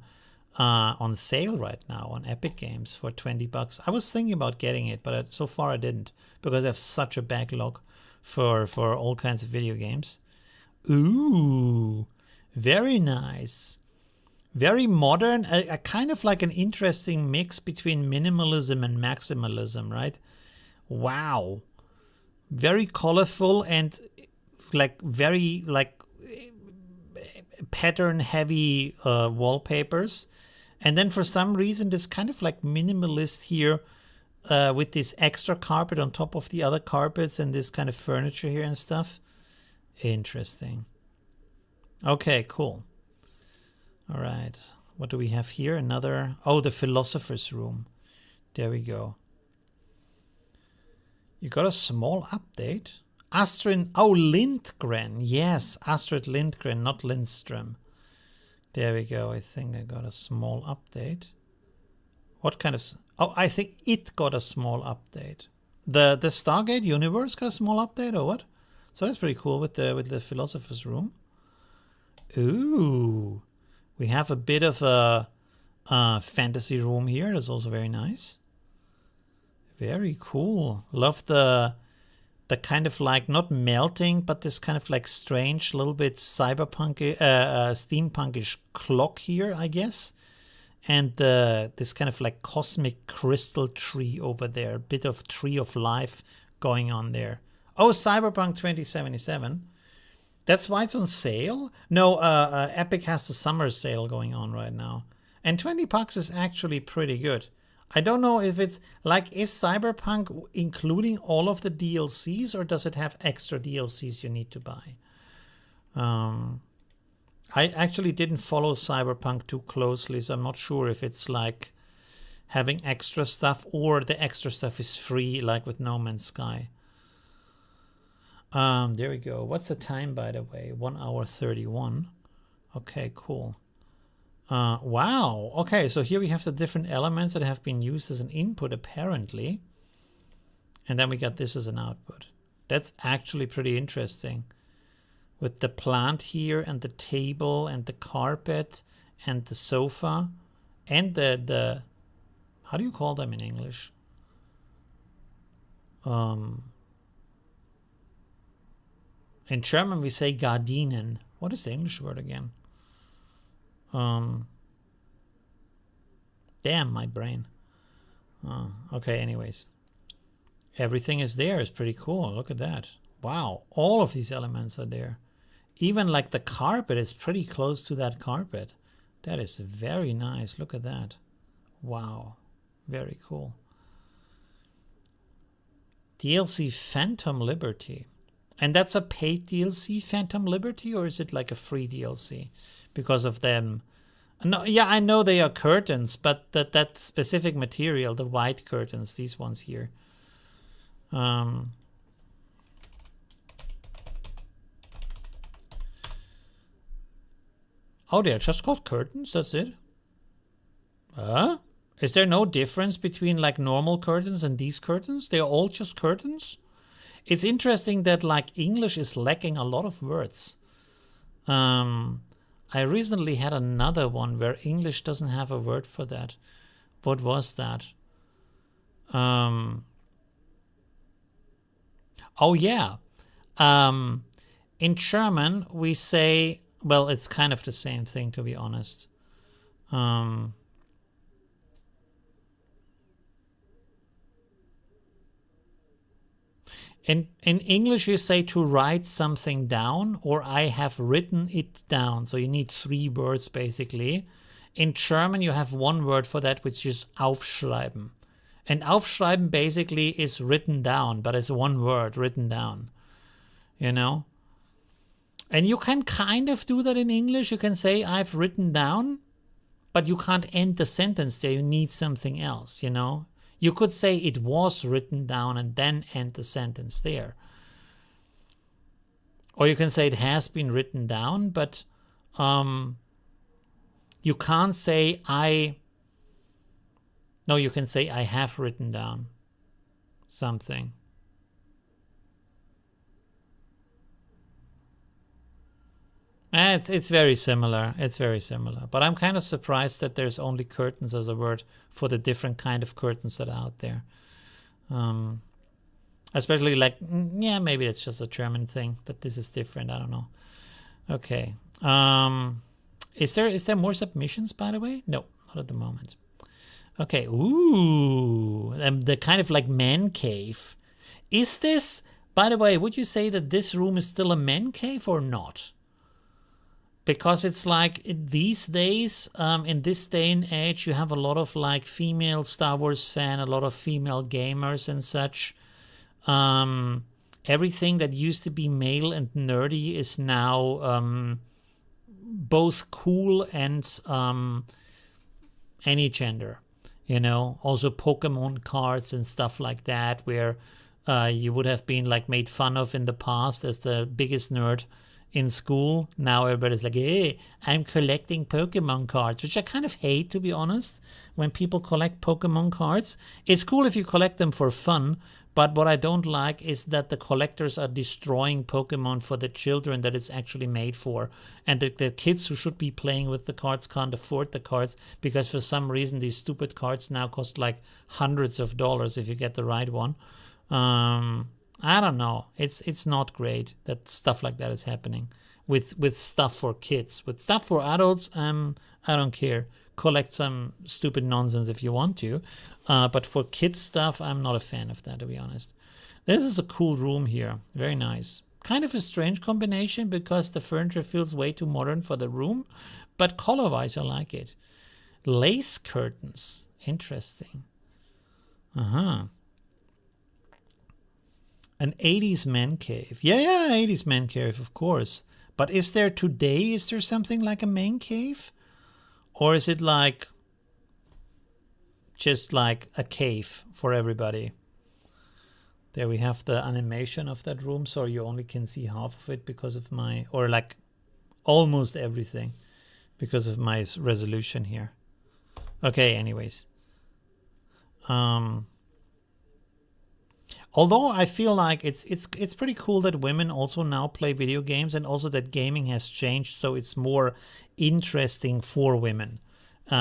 on sale right now on Epic Games for $20. I was thinking about getting it, but so far I didn't because I have such a backlog for all kinds of video games. Ooh, very nice. Very modern, a kind of like an interesting mix between minimalism and maximalism, right? Wow. Very colorful and like very like pattern heavy wallpapers. And then for some reason, this kind of like minimalist here with this extra carpet on top of the other carpets and this kind of furniture here and stuff. Interesting. Okay, cool. All right. What do we have here? Another. Oh, the philosopher's room. There we go. You got a small update. Astrid. Oh, Lindgren. Yes, Astrid Lindgren, not Lindström. There we go. I think I got a small update. What kind of... Oh, I think it got a small update. The Stargate universe got a small update or what? So that's pretty cool with the philosopher's room. Ooh. We have a bit of a fantasy room here. That's also very nice. Very cool. Love the kind of like not melting, but this kind of like strange, little bit cyberpunk, steampunkish clock here, I guess. And this kind of like cosmic crystal tree over there. A bit of tree of life going on there. Oh, Cyberpunk 2077. That's why it's on sale? No, Epic has the summer sale going on right now. And $20 is actually pretty good. I don't know if it's like, is Cyberpunk including all of the DLCs or does it have extra DLCs you need to buy? I actually didn't follow Cyberpunk too closely, so I'm not sure if it's like having extra stuff or the extra stuff is free, like with No Man's Sky. There we go. What's the time, by the way? 1 hour 31. Okay, cool. Wow. Okay, so here we have the different elements that have been used as an input, apparently. And then we got this as an output. That's actually pretty interesting. With the plant here and the table and the carpet and the sofa and the how do you call them in English? In German, we say Gardinen. What is the English word again? Damn, my brain. Okay, anyways. Everything is there. It's pretty cool. Look at that. Wow, all of these elements are there. Even like the carpet is pretty close to that carpet. That is very nice. Look at that. Wow, very cool. DLC Phantom Liberty. And that's a paid DLC, Phantom Liberty, or is it like a free DLC? Because of them. No, yeah, I know they are curtains, but that specific material, the white curtains, these ones here. Oh, they're just called curtains, that's it? Is there no difference between like normal curtains and these curtains? They're all just curtains? It's interesting that like English is lacking a lot of words. I recently had another one where English doesn't have a word for that. What was that? Oh yeah. In German we say, well, it's kind of the same thing, to be honest. In English, you say to write something down, or I have written it down. So you need 3 words, basically. In German, you have 1 word for that, which is aufschreiben. And aufschreiben basically is written down, but it's 1 word, written down. You know? And you can kind of do that in English. You can say, I've written down, but you can't end the sentence there. You need something else, you know? You could say it was written down and then end the sentence there. Or you can say it has been written down, but you can't say no, you can say I have written down something. It's very similar. It's very similar. But I'm kind of surprised that there's only curtains as a word for the different kind of curtains that are out there. Especially like, yeah, maybe it's just a German thing that this is different. I don't know. Okay. Is there more submissions, by the way? No, not at the moment. Okay. Ooh, the kind of like man cave. Is this, by the way, would you say that this room is still a man cave or not? Because it's like these days, in this day and age, you have a lot of like female Star Wars fan, a lot of female gamers and such. Everything that used to be male and nerdy is now both cool and any gender. You know, also Pokemon cards and stuff like that, where you would have been like made fun of in the past as the biggest nerd in school. Now everybody's like, hey, I'm collecting Pokemon cards, which I kind of hate, to be honest, when people collect Pokemon cards. It's cool if you collect them for fun, but what I don't like is that the collectors are destroying Pokemon for the children that it's actually made for. And the kids who should be playing with the cards can't afford the cards because for some reason these stupid cards now cost like hundreds of dollars if you get the right one. I don't know. It's not great that stuff like that is happening with stuff for kids. With stuff for adults, I don't care. Collect some stupid nonsense if you want to. But for kids stuff, I'm not a fan of that, to be honest. This is a cool room here. Very nice. Kind of a strange combination because the furniture feels way too modern for the room. But color-wise, I like it. Lace curtains. Interesting. Uh-huh. An 80s man cave. Yeah, 80s man cave, of course. But is there today, is there something like a man cave? Or is it like just like a cave for everybody? There we have the animation of that room, so you only can see half of it because of my, or like almost everything because of my resolution here. Okay, anyways. Although I feel like it's pretty cool that women also now play video games, and also that gaming has changed, so it's more interesting for women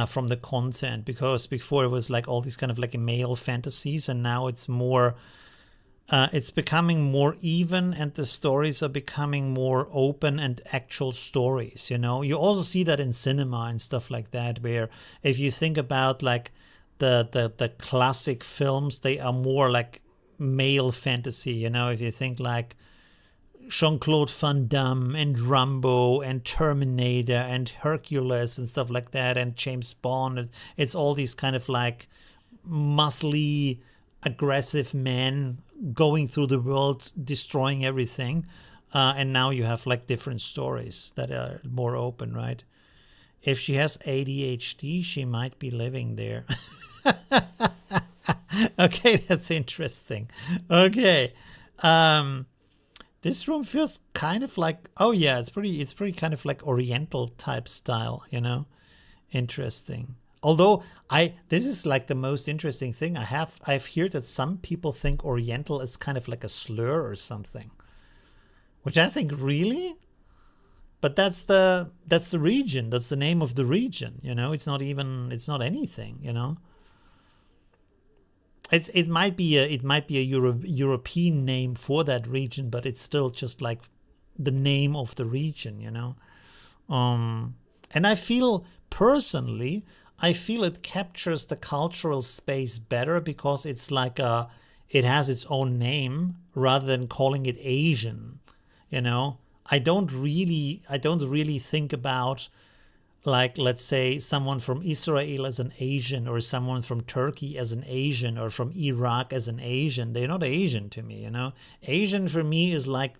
from the content, because before it was like all these kind of like male fantasies, and now it's more it's becoming more even, and the stories are becoming more open and actual stories. You know, you also see that in cinema and stuff like that, where if you think about like the classic films, they are more like male fantasy. You know, if you think like Jean-Claude Van Damme and Rambo and Terminator and Hercules and stuff like that, and James Bond, it's all these kind of like muscly, aggressive men going through the world, destroying everything. And now you have like different stories that are more open, right? If she has ADHD, she might be living there. Okay, that's interesting. Okay. This room feels kind of like, oh yeah, it's pretty kind of like Oriental type style, you know? Interesting. Although this is like the most interesting thing I've heard that some people think Oriental is kind of like a slur or something, which I think, really? But that's the region. That's the name of the region, you know? It's not anything, you know? It might be a European name for that region, but it's still just like the name of the region, you know. And I feel personally, it captures the cultural space better because it's like it has its own name rather than calling it Asian, you know. I don't really think about, like, let's say someone from Israel as an Asian, or someone from Turkey as an Asian, or from Iraq as an Asian. They're not Asian to me, you know. Asian for me is like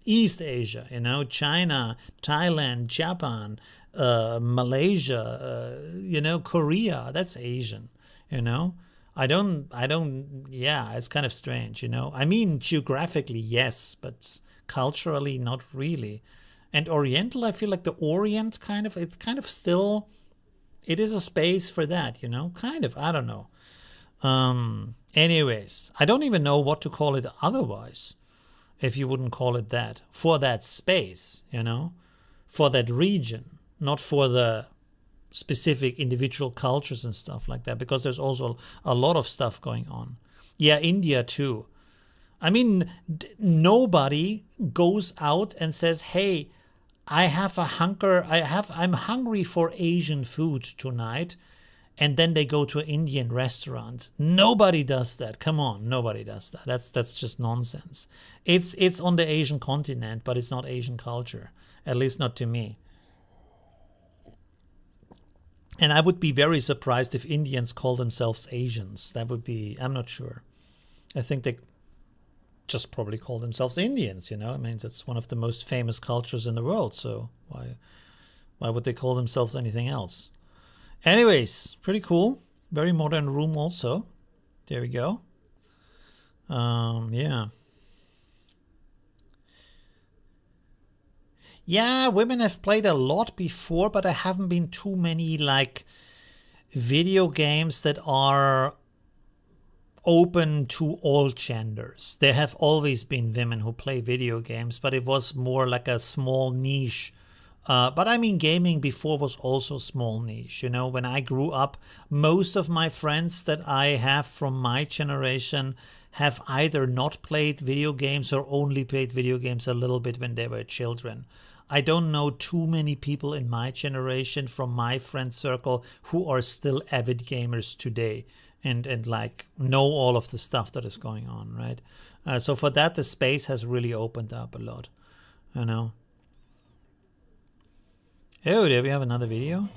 East Asia, you know, China, Thailand, Japan, Malaysia, you know, Korea. That's Asian, you know. Yeah, it's kind of strange, you know. I mean, geographically, yes, but culturally, not really. And Oriental, I feel like the Orient it's kind of still, it is a space for that, you know, kind of, I don't know. Anyways, I don't even know what to call it otherwise, if you wouldn't call it that, for that space, you know. for that region, not for the specific individual cultures and stuff like that, because there's also a lot of stuff going on. Yeah, India too. I mean, nobody goes out and says, hey, I'm hungry for Asian food tonight, and then they go to an Indian restaurant. Nobody does that. Come on, nobody does that. That's just nonsense. It's on the Asian continent, but it's not Asian culture, at least not to me. And I would be very surprised if Indians call themselves Asians. That would be, I'm not sure. I think they just probably call themselves Indians, you know? I mean, that's one of the most famous cultures in the world, so why would they call themselves anything else? Anyways, pretty cool. Very modern room also. There we go. Yeah. Yeah, women have played a lot before, but there haven't been too many like video games that are open to all genders. There have always been women who play video games, but it was more like a small niche. But I mean, gaming before was also small niche. You know, when I grew up, most of my friends that I have from my generation have either not played video games or only played video games a little bit when they were children. I don't know too many people in my generation from my friend circle who are still avid gamers today and like know all of the stuff that is going on, right? So for that, the space has really opened up a lot, you know. Oh, there we have another video.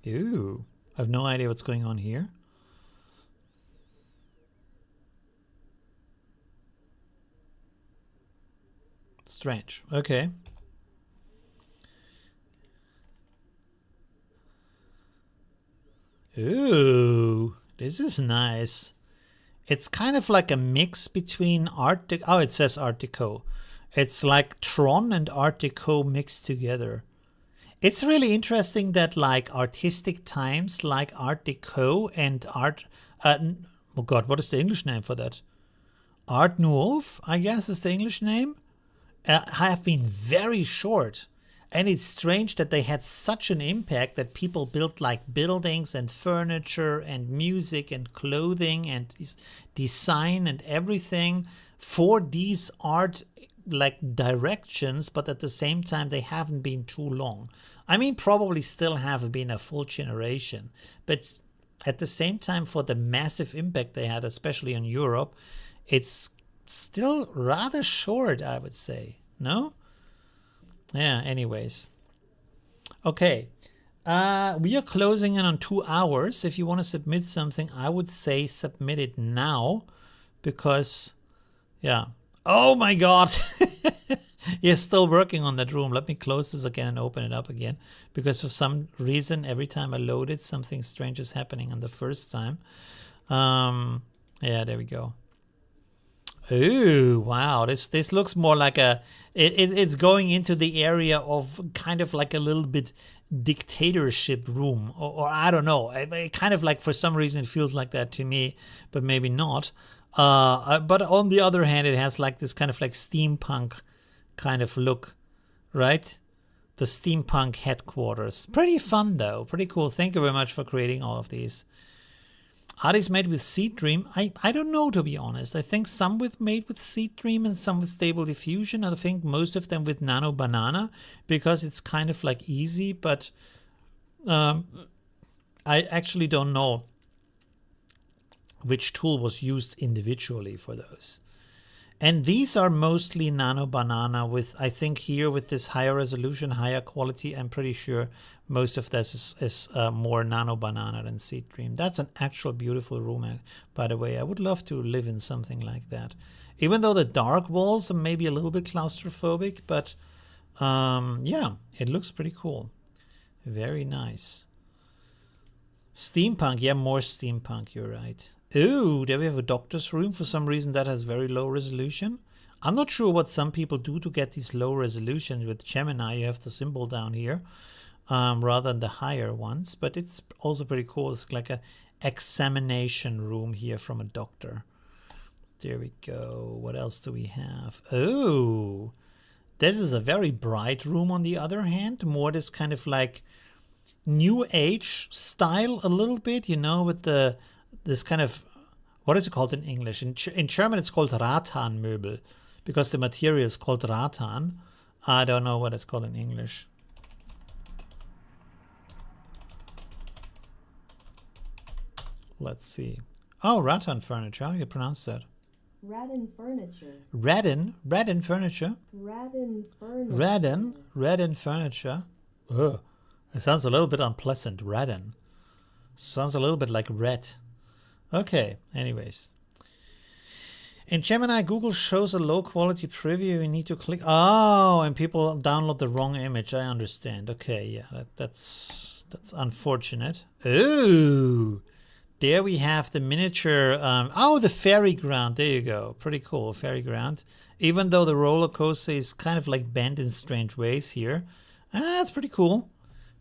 Ooh, I have no idea what's going on here. Strange. Okay. Ooh, this is nice. It's kind of like a mix between Art Deco. Oh, it says Art Deco. It's like Tron and Art Deco mixed together. It's really interesting that like artistic times like Art Deco and oh God, what is the English name for that? Art Nouveau, I guess is the English name, have been very short. And it's strange that they had such an impact that people built like buildings and furniture and music and clothing and design and everything for these art like directions, but at the same time they haven't been too long. I mean, probably still have been a full generation, but at the same time, for the massive impact they had, especially in Europe, it's still rather short, I would say. No? Yeah, anyways. Okay. We are closing in on 2 hours. If you want to submit something, I would say submit it now because, yeah. Oh my God. You're still working on that room. Let me close this again and open it up again because for some reason, every time I load it, something strange is happening on the first time. Yeah, there we go. Ooh, wow. This looks more like it's going into the area of kind of like a little bit dictatorship room or I don't know. It kind of like for some reason it feels like that to me, but maybe not. But on the other hand, it has like this kind of like steampunk kind of look, right? The steampunk headquarters. Pretty fun though. Pretty cool. Thank you very much for creating all of these. Are these made with Seed Dream? I don't know, to be honest. I think some made with Seed Dream and some with Stable Diffusion. I think most of them with Nano Banana because it's kind of like easy, but I actually don't know which tool was used individually for those. And these are mostly Nano Banana with, I think here with this higher resolution, higher quality, I'm pretty sure most of this is more Nano Banana than Seed Dream. That's an actual beautiful room, by the way. I would love to live in something like that. Even though the dark walls are maybe a little bit claustrophobic, but yeah, it looks pretty cool. Very nice. Steampunk, yeah, more steampunk, you're right. Ooh, there we have a doctor's room. For some reason that has very low resolution. I'm not sure what some people do to get these low resolutions. With Gemini, you have the symbol down here rather than the higher ones. But it's also pretty cool. It's like a examination room here from a doctor. There we go. What else do we have? Oh, this is a very bright room on the other hand. More this kind of like new age style a little bit, you know, with this kind of, what is it called in English? In German it's called Rattanmöbel because the material is called Rattan. I don't know what it's called in English. Let's see. Oh, rattan furniture. How do you pronounce that? Radin furniture. Radin furniture. Radin furniture. Radin furniture. Ugh. It sounds a little bit unpleasant. Radin. Sounds a little bit like red. Okay, anyways. In Gemini, Google shows a low quality preview. You need to click. Oh, and people download the wrong image. I understand. Okay, yeah, that's unfortunate. Ooh. There we have the miniature, the fairy ground. There you go. Pretty cool, fairy ground. Even though the roller coaster is kind of like bent in strange ways here. That's pretty cool.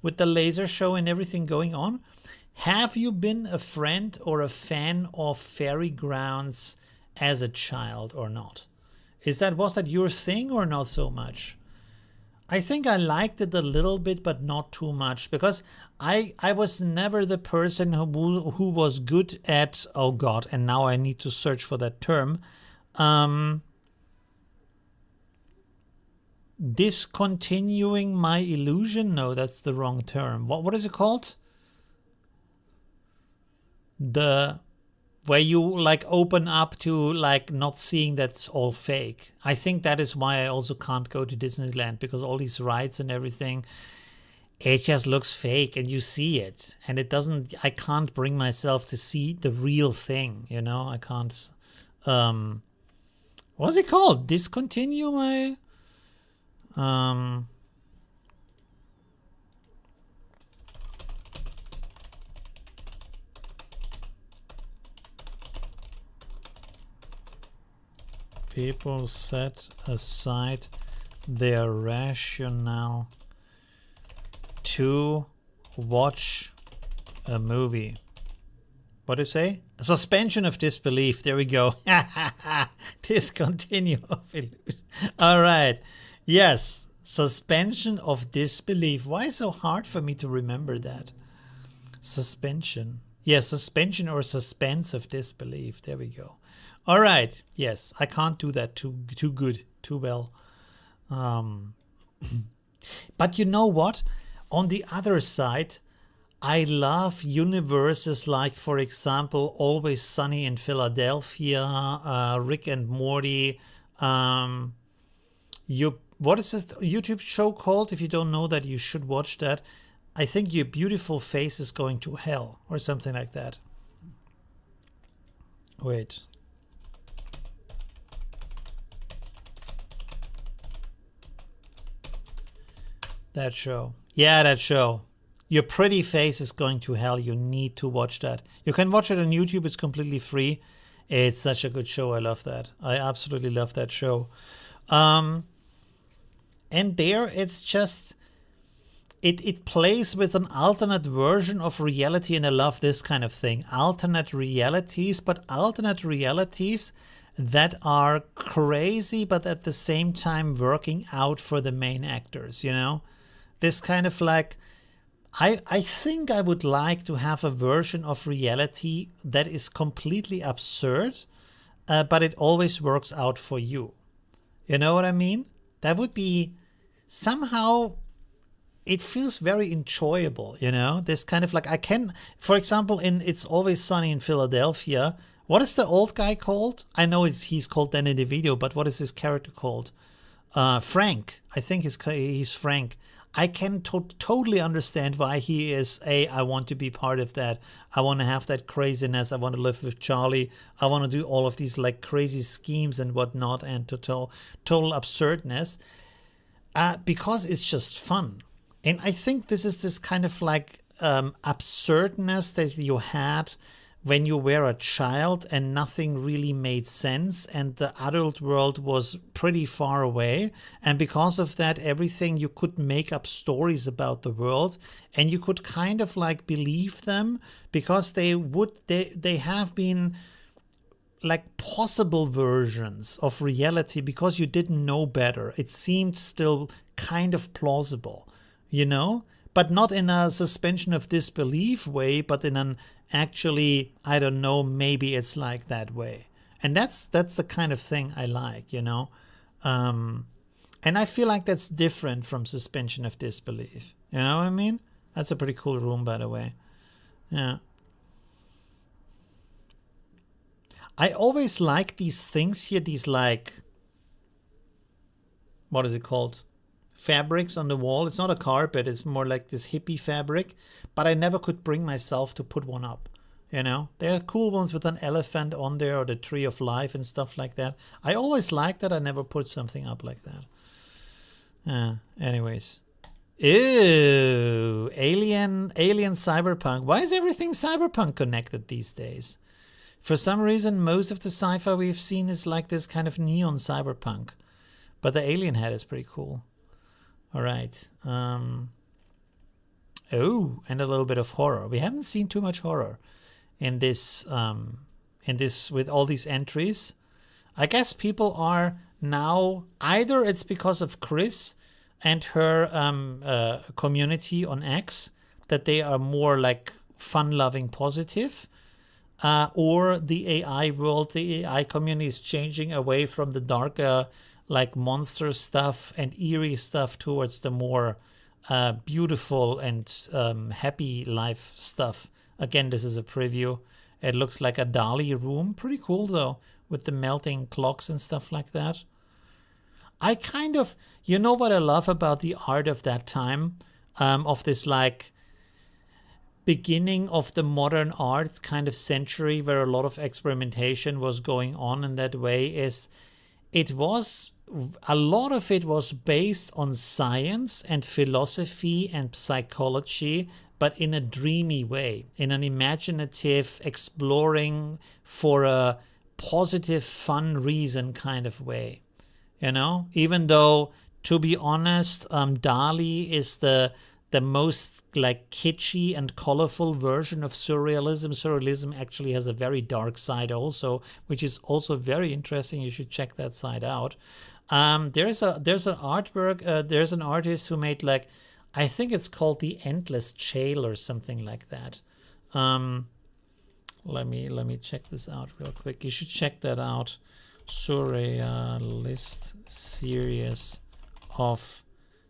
With the laser show and everything going on. Have you been a friend or a fan of fairy grounds as a child or not? Was that your thing or not so much? I think I liked it a little bit, but not too much, because I was never the person who was good at, oh God, and now I need to search for that term, discontinuing my illusion. No, that's the wrong term. What is it called? Where you like open up to like not seeing that's all fake. I think that is why I also can't go to Disneyland, because all these rides and everything, it just looks fake and you see it. And I can't bring myself to see the real thing, you know? I can't, what's it called? Discontinue my, people set aside their rationale to watch a movie. What do you say? A suspension of disbelief. There we go. Discontinue of illusion. All right. Yes. Suspension of disbelief. Why is it so hard for me to remember that? Suspension. Yes, suspension or suspense of disbelief. There we go. All right. Yes, I can't do that too good, too well. But you know what? On the other side, I love universes like, for example, Always Sunny in Philadelphia, Rick and Morty. What is this YouTube show called? If you don't know that, you should watch that. I think Your Beautiful Face is Going to Hell, or something like that. Wait. That show. Yeah, that show. Your Pretty Face is Going to Hell. You need to watch that. You can watch it on YouTube. It's completely free. It's such a good show. I love that. I absolutely love that show. And there it's just, it plays with an alternate version of reality, and I love this kind of thing. Alternate realities, but alternate realities that are crazy, but at the same time working out for the main actors, you know? This kind of like, I think I would like to have a version of reality that is completely absurd, but it always works out for you. You know what I mean? That would be somehow, it feels very enjoyable, you know? This kind of like, I can, for example, in It's Always Sunny in Philadelphia, what is the old guy called? I know he's called then in the video, but what is his character called? Frank. I think he's Frank. I can totally understand why he is I want to be part of that. I want to have that craziness. I want to live with Charlie. I want to do all of these like crazy schemes and whatnot, and total absurdness, because it's just fun. And I think this is this kind of like absurdness that you had when you were a child and nothing really made sense and the adult world was pretty far away. And because of that, everything, you could make up stories about the world and you could kind of like believe them because they have been like possible versions of reality because you didn't know better. It seemed still kind of plausible, you know, but not in a suspension of disbelief way, but in an actually, I don't know, maybe it's like that way. And that's the kind of thing I like, you know. And I feel like that's different from suspension of disbelief. You know what I mean? That's a pretty cool room, by the way. Yeah. I always like these things here, these like, what is it called? Fabrics on the wall. It's not a carpet, it's more like this hippie fabric, but I never could bring myself to put one up. You know, there are cool ones with an elephant on there or the tree of life and stuff like that. I always liked that. I never put something up like that. Anyways. Ew, alien cyberpunk. Why is everything cyberpunk connected these days? For some reason, most of the sci-fi we've seen is like this kind of neon cyberpunk. But the alien head is pretty cool. All right. Oh, and a little bit of horror. We haven't seen too much horror in this with all these entries. I guess people are now, either it's because of Chris and her community on X, that they are more like fun-loving, positive, or the AI world, the AI community is changing away from the darker, like monster stuff and eerie stuff towards the more beautiful and happy life stuff. Again, this is a preview. It looks like a Dali room. Pretty cool though, with the melting clocks and stuff like that. I kind of, you know what I love about the art of that time, of this like beginning of the modern arts kind of century where a lot of experimentation was going on in that way, is it was, a lot of it was based on science and philosophy and psychology, but in a dreamy way, in an imaginative, exploring for a positive, fun reason kind of way. You know, even though, to be honest, Dali is the most like kitschy and colorful version of surrealism. Surrealism actually has a very dark side also, which is also very interesting. You should check that side out. There's an artwork. There's an artist who made like, I think it's called the Endless Chail or something like that. Let me check this out real quick. You should check that out. Surrealist series of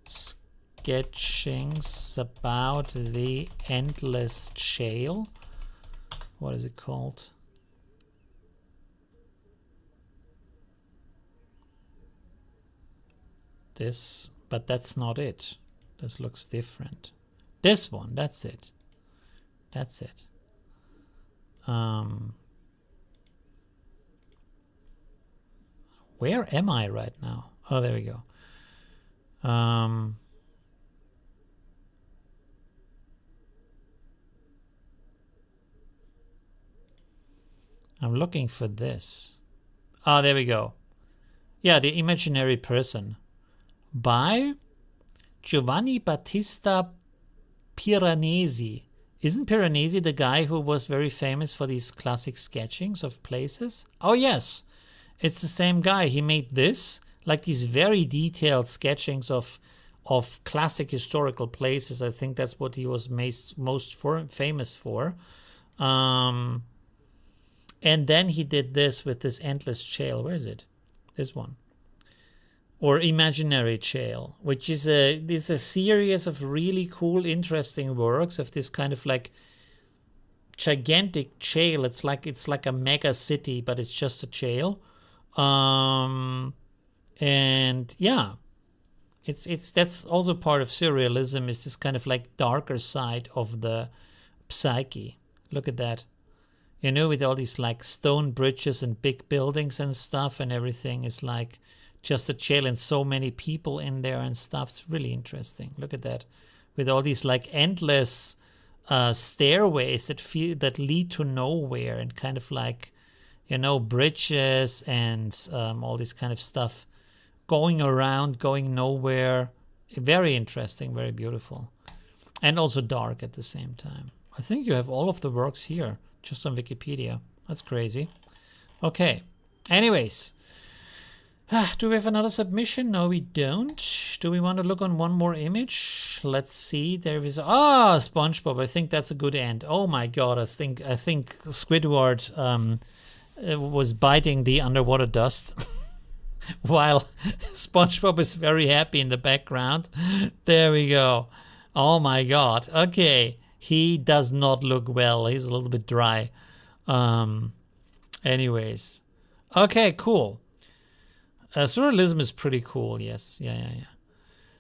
sketchings about the Endless Chail. What is it called? This, but that's not it. This looks different. This one, that's it. That's it. Where am I right now? Oh, there we go. I'm looking for this. Ah, there we go. Yeah, The Imaginary Person by Giovanni Battista Piranesi. Isn't Piranesi the guy who was very famous for these classic sketchings of places? Oh, yes. It's the same guy. He made this, like these very detailed sketchings of classic historical places. I think that's what he was most famous for. And then he did this with this Endless Chail. Where is it? This one. Or Imaginary Chail, which is a series of really cool, interesting works of this kind of like gigantic chail. It's like a mega city, but it's just a chail. And yeah, it's that's also part of surrealism, is this kind of like darker side of the psyche. Look at that. You know, with all these like stone bridges and big buildings and stuff, and everything is like just a chail and so many people in there and stuff. It's really interesting. Look at that, with all these like endless stairways that lead to nowhere, and kind of like, you know, bridges and all this kind of stuff going around, going nowhere. Very interesting, very beautiful, and also dark at the same time. I think you have all of the works here just on Wikipedia. That's crazy. Okay. Anyways, do we have another submission? No, we don't. Do we want to look on one more image? Let's see. There is SpongeBob. I think that's a good end. Oh my god! I think Squidward was biting the underwater dust. While SpongeBob is very happy in the background. There we go. Oh my god. Okay. He does not look well. He's a little bit dry. Anyways. Okay, cool. Surrealism is pretty cool. Yes. Yeah.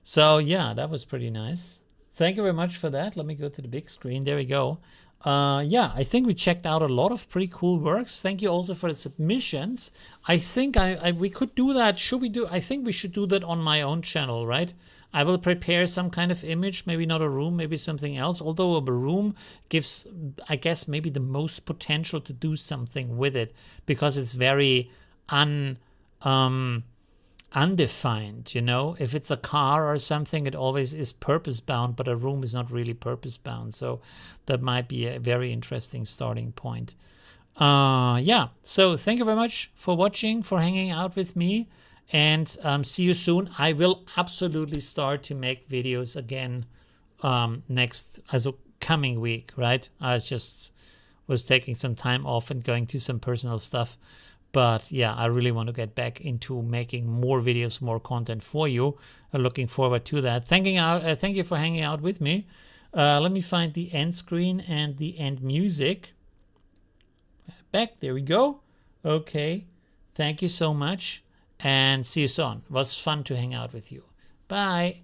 So yeah, that was pretty nice. Thank you very much for that. Let me go to the big screen. There we go. Yeah, I think we checked out a lot of pretty cool works. Thank you also for the submissions. I think we could do that. Should we do? I think we should do that on my own channel, right? I will prepare some kind of image, maybe not a room, maybe something else. Although a room gives, I guess, maybe the most potential to do something with it because it's very undefined, you know. If it's a car or something, it always is purpose bound, but a room is not really purpose bound. So that might be a very interesting starting point. Yeah, so thank you very much for watching, for hanging out with me, and see you soon. I will absolutely start to make videos again next, as a coming week, right? I just was taking some time off and going to some personal stuff. But yeah, I really want to get back into making more videos, more content for you. I'm looking forward to that. Thank you for hanging out with me. Let me find the end screen and the end music. Back, there we go. Okay, thank you so much, and see you soon. It was fun to hang out with you. Bye.